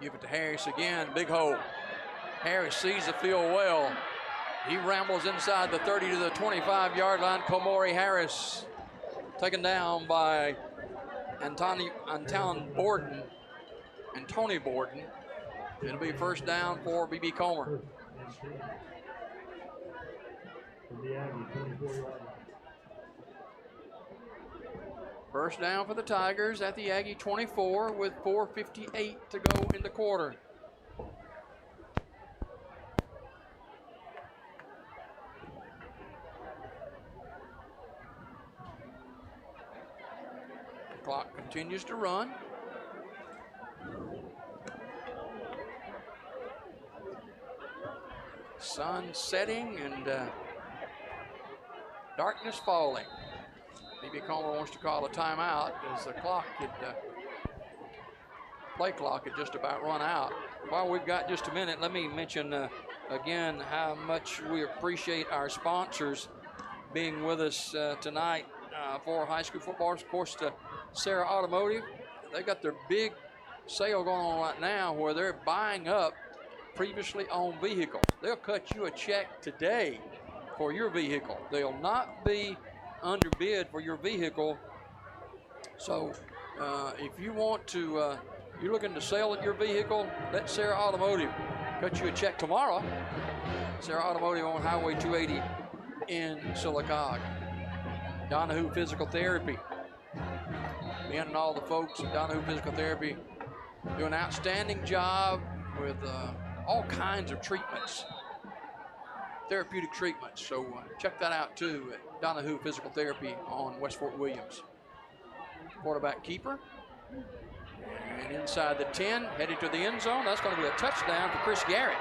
Give it to Harris again, big hole. Harris sees the field well. He rambles inside the 30 to the 25-yard line. Komori Harris taken down by Tony Borden. It'll be first down for B.B. Comer. First down for the Tigers at the Aggie 24 with 4:58 to go in the quarter. The clock continues to run. Sun setting and darkness falling. B.B. Comer wants to call a timeout as the clock play clock had just about run out. While we've got just a minute, let me mention again how much we appreciate our sponsors being with us tonight for high school football. Of course, Sarah Automotive, they got their big sale going on right now where they're buying up previously owned vehicles. They'll cut you a check today for your vehicle. They'll not be underbid for your vehicle. So if you want to, you're looking to sell your vehicle, let Sarah Automotive cut you a check tomorrow. Sarah Automotive on Highway 280 in Sylacauga. Donahue Physical Therapy. Ben and all the folks at Donahue Physical Therapy do an outstanding job with all kinds of treatments, therapeutic treatments. So check that out too at Donahue Physical Therapy on West Fort Williams. Quarterback keeper. And inside the 10, headed to the end zone. That's going to be a touchdown for Chris Garrett.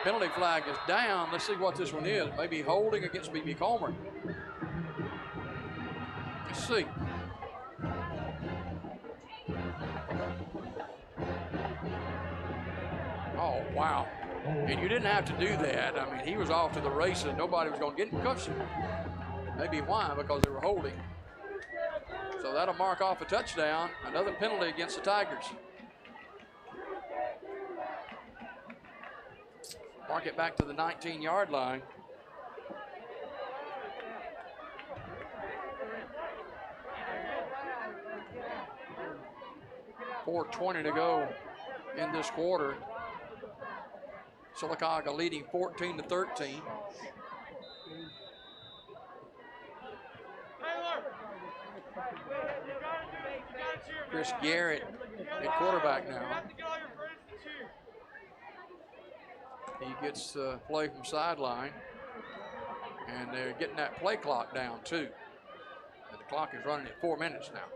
Penalty flag is down. Let's see what this one is. Maybe holding against B.B. Comer. Let's see. Oh, wow. And you didn't have to do that. I mean, he was off to the races. Nobody was going to get in custody. Maybe why? Because they were holding. So that'll mark off a touchdown. Another penalty against the Tigers. Mark it back to the 19-yard line. .420 to go in this quarter. Sylacauga leading 14-13. Chris Garrett at quarterback now. He gets play from sideline, and they're getting that play clock down too. And the clock is running at 4 minutes now.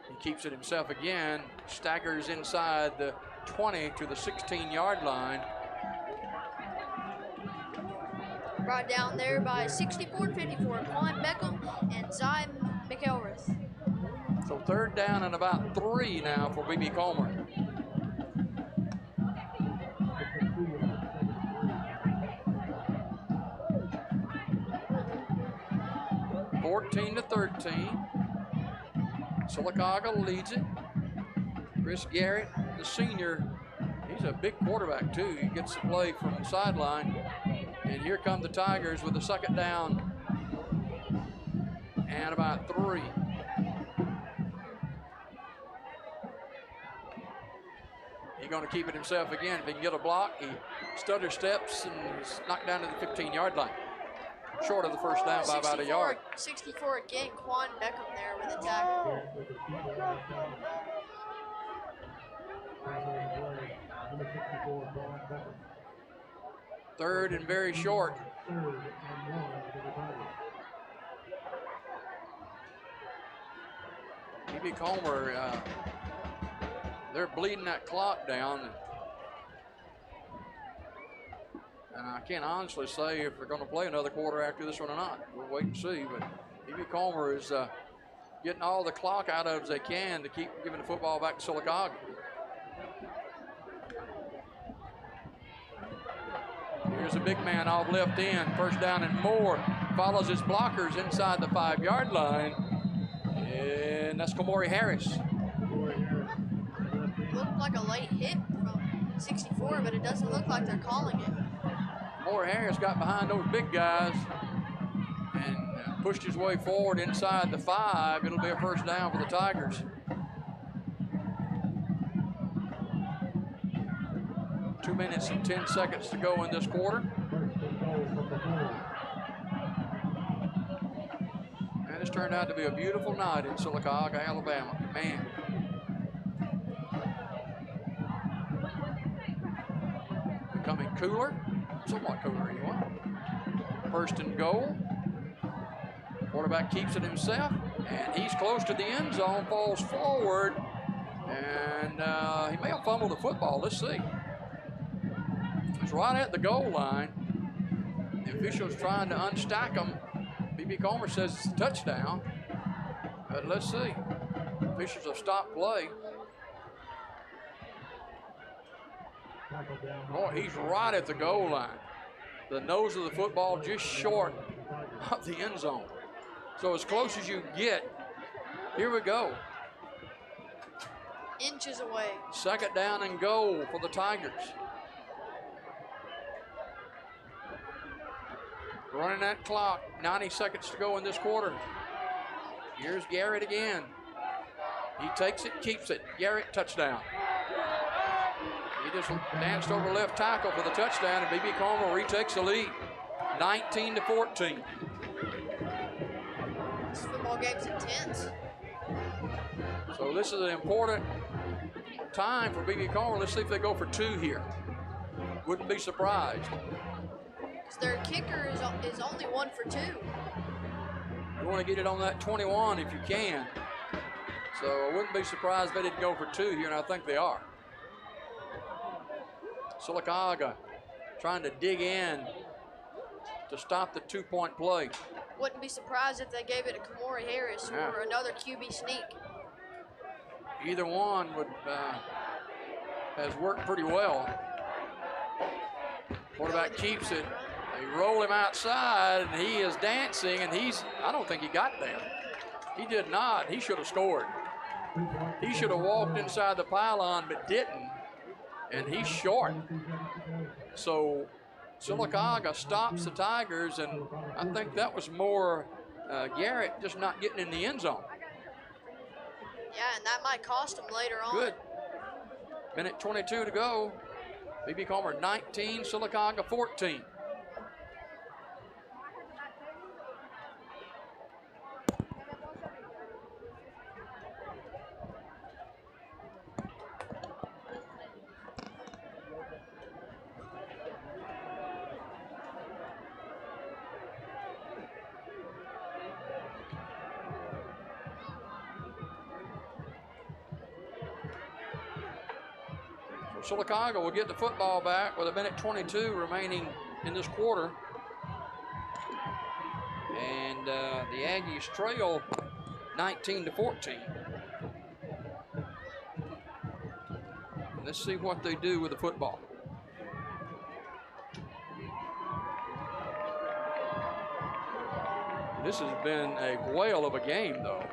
He keeps it himself again, staggers inside the 20 to the 16-yard line. Brought down there by 64-54, Quan Beckham and Zy McElrath. So 3rd down and about 3 now for B.B. Comer. (14-13). Sylacauga leads it. Chris Garrett, the senior, he's a big quarterback too. He gets the play from the sideline. And here come the Tigers with a 2nd down and about 3. He's going to keep it himself again. If he can get a block, he stutter steps and is knocked down to the 15-yard line. Short of the first down by about a yard. 64 again, Quan Beckham there with a tackle. 3rd and very short. B.B. Comer, they're bleeding that clock down. And I can't honestly say if they're going to play another quarter after this one or not. We'll wait and see. But B.B. Comer is getting all the clock out of as they can to keep giving the football back to Sylacauga. Here's a big man off left end. 1st down and more. Follows his blockers inside the 5-yard line. And that's Kamori Harris. Looked like a late hit from 64, but it doesn't look like they're calling it. Kamori Harris got behind those big guys and pushed his way forward inside the 5. It'll be a 1st down for the Tigers. 2 minutes and 10 seconds to go in this quarter. And it's turned out to be a beautiful night in Sylacauga, Alabama. Man. Becoming cooler, somewhat cooler anyway. 1st and goal. Quarterback keeps it himself, and he's close to the end zone, falls forward, and he may have fumbled the football. Let's see. It's right at the goal line. The official's trying to unstack him. B.B. Comer says it's a touchdown. But let's see. Officials have stopped play. Oh, he's right at the goal line. The nose of the football just short of the end zone. So as close as you get. Here we go. Inches away. 2nd down and goal for the Tigers. Running that clock, 90 seconds to go in this quarter. Here's Garrett again. He takes it, keeps it. Garrett, touchdown. He just danced over left tackle for the touchdown, and B.B. Comer retakes the lead, 19-14. This football game's intense. So this is an important time for B.B. Comer. Let's see if they go for 2 here. Wouldn't be surprised. Their kicker is only 1 for 2. You want to get it on that 21 if you can. So I wouldn't be surprised if they didn't go for 2 here, and I think they are. Sylacauga trying to dig in to stop the 2-point play. Wouldn't be surprised if they gave it to Kamori Harris or another QB sneak. Either one would has worked pretty well. Quarterback keeps it. They roll him outside, and he is dancing, and I don't think he got there. He did not. He should have scored. He should have walked inside the pylon, but didn't, and he's short. So Sylacauga stops the Tigers, and I think that was more Garrett just not getting in the end zone. Yeah, and that might cost him later on. Good. Minute 22 to go. B.B. Comer 19, Sylacauga 14. Sylacauga will get the football back with a minute 22 remaining in this quarter. And the Aggies trail 19-14. Let's see what they do with the football. This has been a whale of a game, though.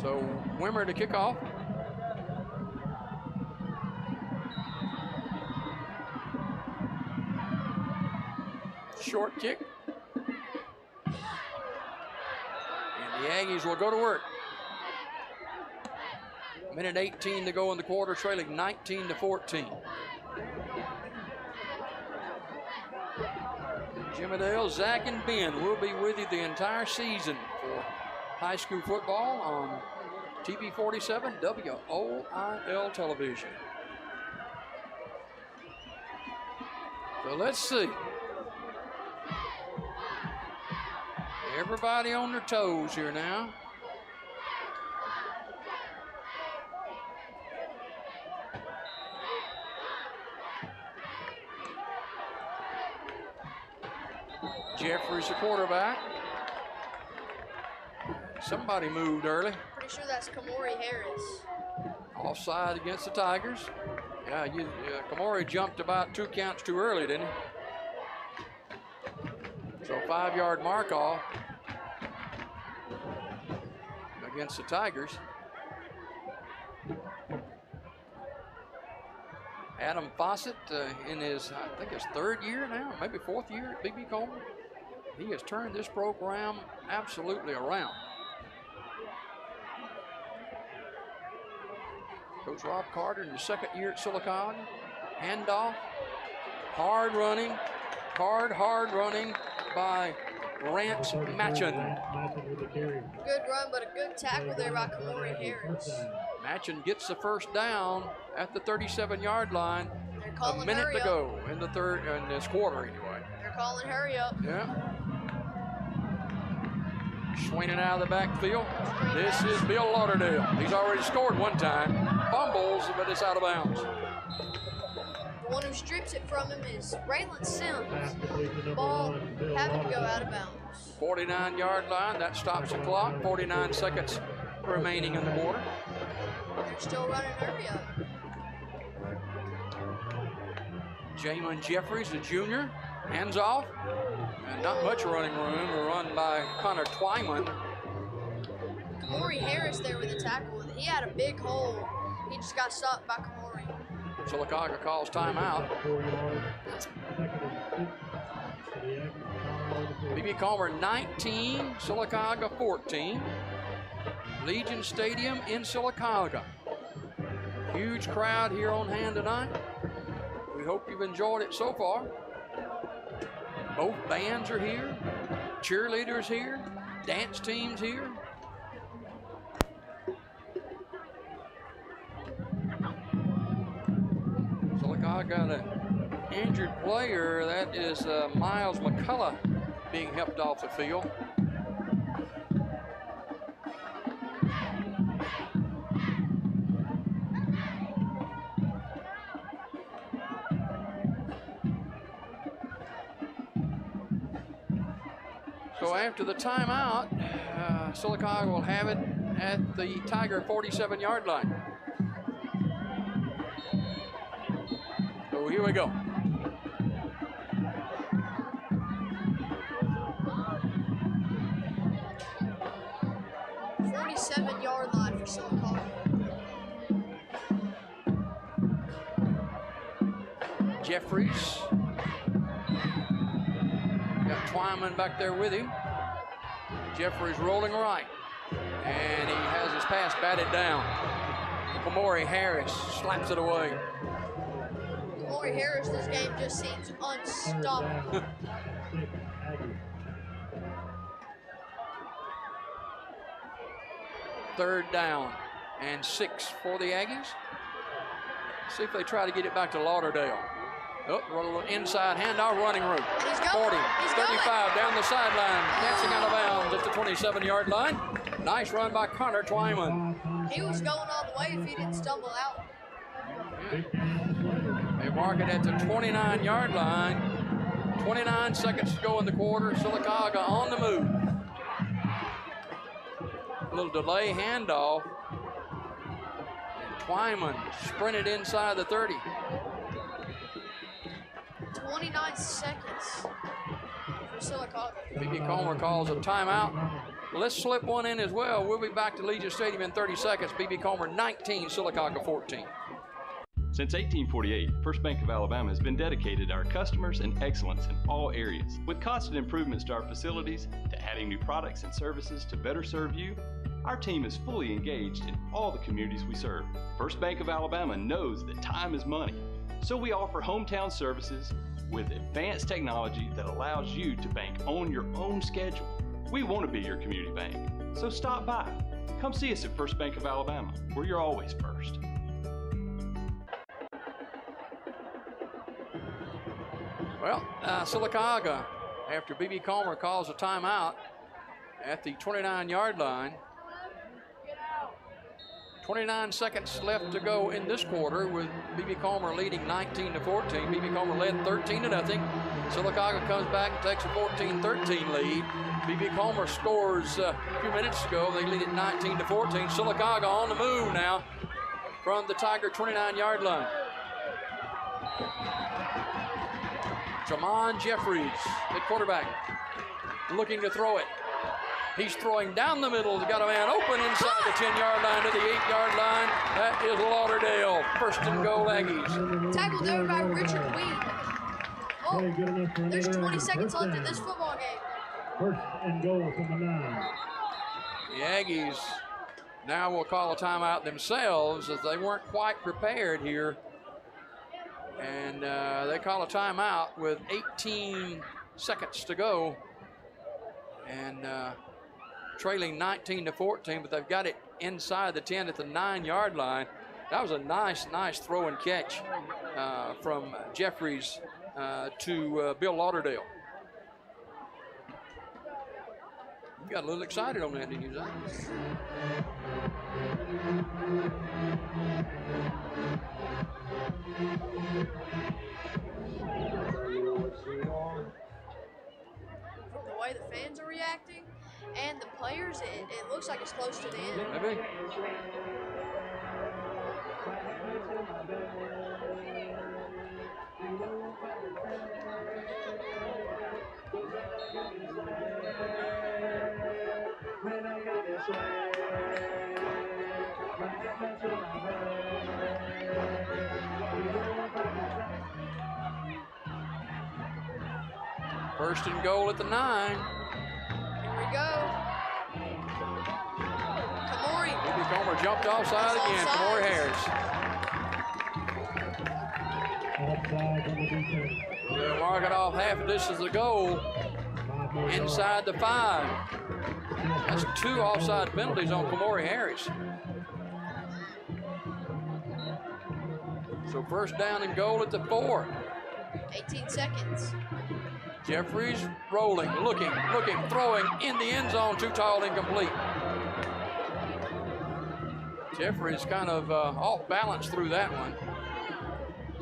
So Wimmer to kick off. Short kick. And the Aggies will go to work. Minute 18 to go in the quarter, trailing 19-14. Jimmydale, Zach, and Ben will be with you the entire season for high school football on TV 47 WOIL television. So let's see. Everybody on their toes here now. Jeffries, the quarterback. Somebody moved early. Pretty sure that's Kamori Harris. Offside against the Tigers. Yeah, Kamori jumped about 2 counts too early, didn't he? So 5-yard mark off against the Tigers. Adam Fawcett in his, I think his 3rd year now, maybe 4th year at B.B. Coleman. He has turned this program absolutely around. Coach Rob Carter in his 2nd year at Sylacauga. Handoff. Hard running by Rance Matchin. Good run, but a good tackle there by Kamori Harris. Matchin gets the first down at the 37-yard line. A minute to go in this quarter anyway. They're calling hurry up. Yeah. Swinging out of the backfield. This is Bill Lauderdale. He's already scored one time. Fumbles, but it's out of bounds. The one who strips it from him is Raylan Sims. Ball having to go out of bounds. 49-yard line. That stops the clock. 49 seconds remaining in the quarter. They're still running hurry up. Jamin Jeffries, the junior, hands off. And not much running room. A run by Connor Twyman. Kamori Harris there with the tackle. He had a big hole. He just got stopped by Kamori. Sylacauga calls timeout. B.B. Comer 19, Sylacauga 14. Legion Stadium in Sylacauga. Huge crowd here on hand tonight. We hope you've enjoyed it so far. Both bands are here, cheerleaders here, dance teams here. Sylacauga got an injured player. That is Miles McCullough being helped off the field. So after the timeout, Sylacauga will have it at the Tiger 47-yard line. So here we go. Yard line for Sylacauga. Jeffries. Got Twyman back there with him. Jeffries rolling right. And he has his pass batted down. Kamori Harris slaps it away. Kamori Harris, this game just seems unstoppable. Third down and 6 for the Aggies. See if they try to get it back to Lauderdale. Oh, a little inside handoff, running room. 40, 35 down the sideline, dancing out of bounds at the 27-yard line. Nice run by Connor Twyman. He was going all the way if he didn't stumble out. They mark it at the 29-yard line. 29 seconds to go in the quarter. Sylacauga on the move. A little delay handoff. And Twyman sprinted inside the 30. 29 seconds for Sylacauga. B.B. Comer calls a timeout. Let's slip one in as well. We'll be back to Legion Stadium in 30 seconds. B.B. Comer 19, Sylacauga 14. Since 1848, First Bank of Alabama has been dedicated to our customers and excellence in all areas. With constant improvements to our facilities, to adding new products and services to better serve you, our team is fully engaged in all the communities we serve. First Bank of Alabama knows that time is money, so we offer hometown services with advanced technology that allows you to bank on your own schedule. We want to be your community bank, so stop by. Come see us at First Bank of Alabama, where you're always first. Well, Sylacauga, after B.B. Comer calls a timeout at the 29-yard line. 29 seconds left to go in this quarter with B.B. Comer leading 19-14. B.B. Comer led 13-0. Sylacauga comes back and takes a 14-13 lead. B.B. Comer scores a few minutes ago. They lead it 19-14. Sylacauga on the move now from the Tiger 29-yard line. Jamon Jeffries, the quarterback, looking to throw it. He's throwing down the middle. Got a man open inside the 10-yard line to the 8-yard line. That is Lauderdale. First and goal, Aggies. Tackled over by Richard Weed. Oh, there's 20 seconds left in this football game. First and goal from the 9. The Aggies now will call a timeout themselves as they weren't quite prepared here. And they call a timeout with 18 seconds to go. And trailing 19-14, but they've got it inside the 10 at the 9-yard line. That was a nice throw and catch from Jeffries to Bill Lauderdale. You got a little excited on that, didn't you, Zach? From the way the fans are reacting and the players, it looks like it's close to the end. Maybe. First and goal at the 9. Here we go. Kamori. B.B. Comer jumped offside again. Kamori Harris. They'll mark it off half distance to goal. Inside the 5. That's 2 offside penalties on Kamori Harris. So first down and goal at the 4. 18 seconds. Jeffries rolling, looking, throwing in the end zone, too tall, incomplete. Jeffries kind of off balance through that one.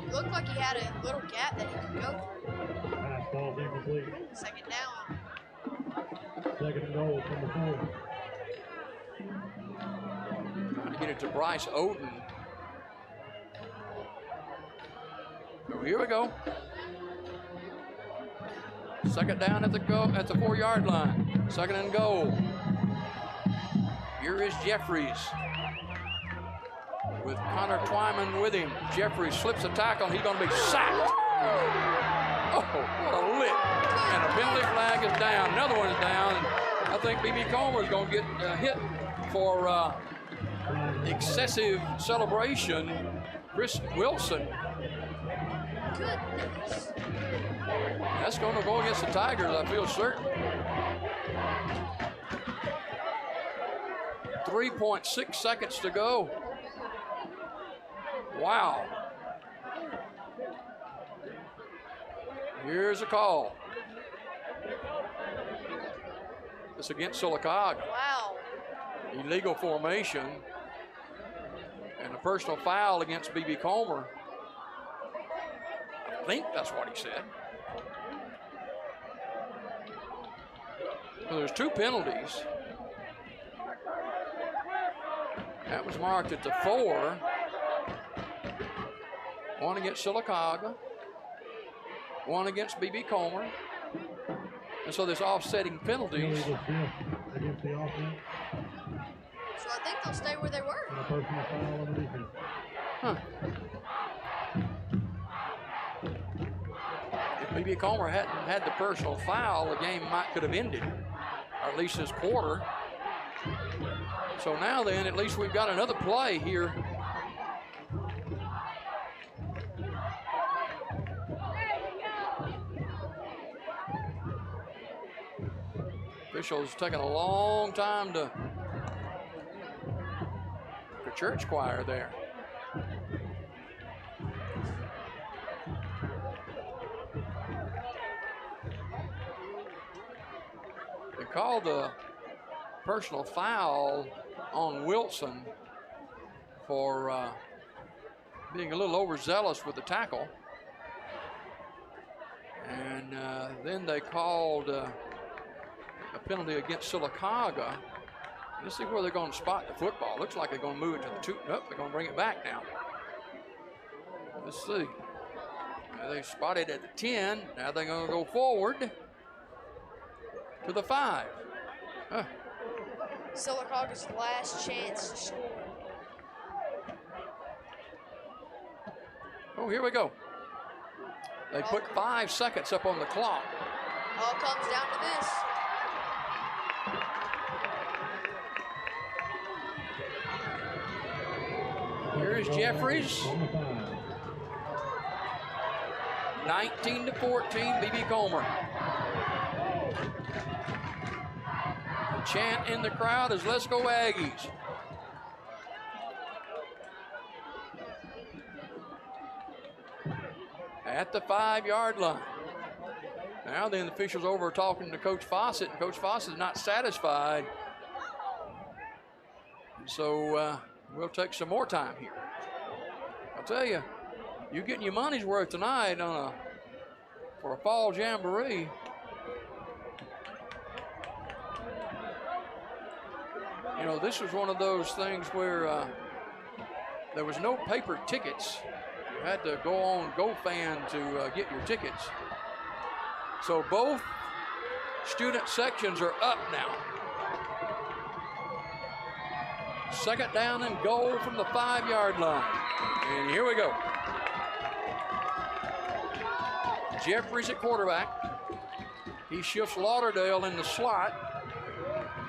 It looked like he had a little gap that he could go through. Pass ball's incomplete. Second down. Second and goal, number 4. Trying to get it to Bryce Oden. So here we go. Second down at the 4-yard line. Second and goal. Here is Jeffries with Connor Twyman with him. Jeffries slips a tackle. He's going to be sacked. Oh, what a lick. And a penalty flag is down. Another one is down. I think B.B. Comer is going to get hit for excessive celebration. Chris Wilson. Goodness. That's going to go against the Tigers, I feel certain. 3.6 seconds to go. Wow. Here's a call. It's against Sylacauga. Wow. Illegal formation and a personal foul against B.B. Comer. I think that's what he said. So there's 2 penalties. That was marked at the 4. One against Sylacauga. One against B.B. Comer. And so there's offsetting penalties. Against the offense. So I think they'll stay where they were. And a personal foul on the defense. Huh. If B.B. Comer hadn't had the personal foul, the game could have ended, or at least this quarter. So now then, at least we've got another play here. Officials taking a long time to the church choir there. They called the personal foul on Wilson for being a little overzealous with the tackle. And then they called a penalty against Sylacauga. Let's see where they're going to spot the football. Looks like they're going to move it to the 2. Nope, they're going to bring it back now. Let's see. They spotted at the 10. Now they're going to go forward to the 5. Huh. Sylacauga's last chance to score. Oh, here we go. They put 5 seconds up on the clock. All comes down to this. Here's Jeffries. 19-14, B.B. Comer. The chant in the crowd is "Let's go Aggies." At the 5-yard line. Now then, the officials over talking to Coach Fawcett, and Coach Fawcett is not satisfied. So we'll take some more time here. I'll tell you, you're getting your money's worth tonight for a fall jamboree. You know, this was one of those things where there was no paper tickets. You had to go on GoFan to get your tickets. So both student sections are up now. Second down and goal from the 5-yard line. And here we go. Jeffries at quarterback. He shifts Lauderdale in the slot.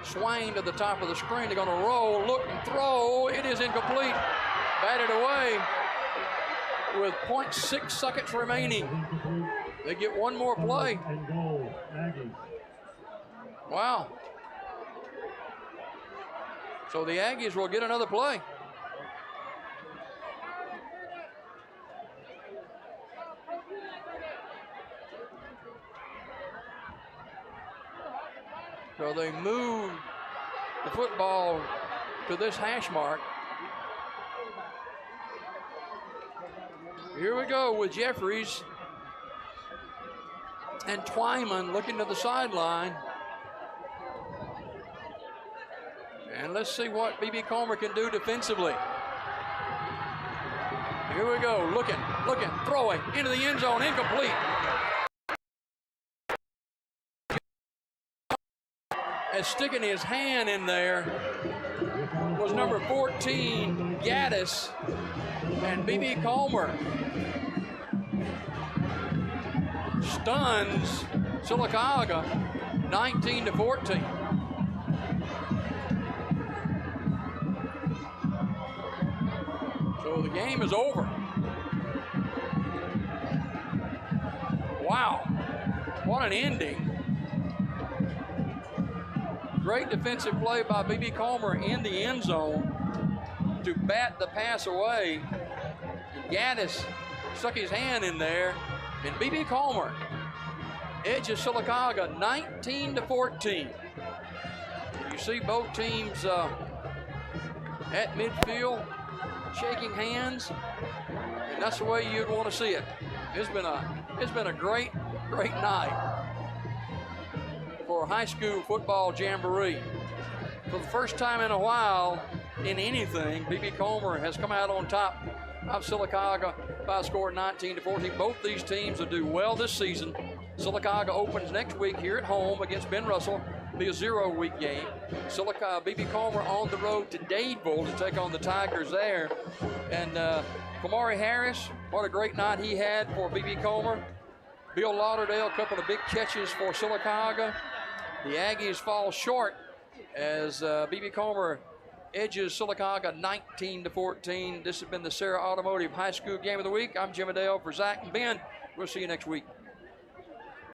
Swain to the top of the screen. They're going to roll, look, and throw. It is incomplete. Batted away with 0.6 seconds remaining. They get one more play. Wow. So the Aggies will get another play. So they move the football to this hash mark. Here we go with Jeffries and Twyman looking to the sideline. And let's see what B.B. Comer can do defensively. Here we go, looking, throwing into the end zone, incomplete. And sticking his hand in there was number 14, Gaddis, and B.B. Comer stuns Sylacauga 19-14. So the game is over. Wow, what an ending. Great defensive play by B.B. Comer in the end zone to bat the pass away. And Gaddis stuck his hand in there, and B.B. Comer edges Sylacauga 19-14. You see both teams at midfield shaking hands, and that's the way you'd want to see it. It's been a great night for high school football jamboree. For the first time in a while in anything, B.B. Comer has come out on top of Sylacauga by a score of 19-14. Both these teams will do well this season. Sylacauga opens next week here at home against Ben Russell. It'll be a 0-week game. B.B. Comer on the road to Dadeville to take on the Tigers there. And Kamari Harris, what a great night he had for B.B. Comer. Bill Lauderdale, a couple of big catches for Sylacauga. The Aggies fall short as B.B. Comer edges Sylacauga 19-14. This has been the Sarah Automotive High School Game of the Week. I'm Jim Adele for Zach and Ben. We'll see you next week.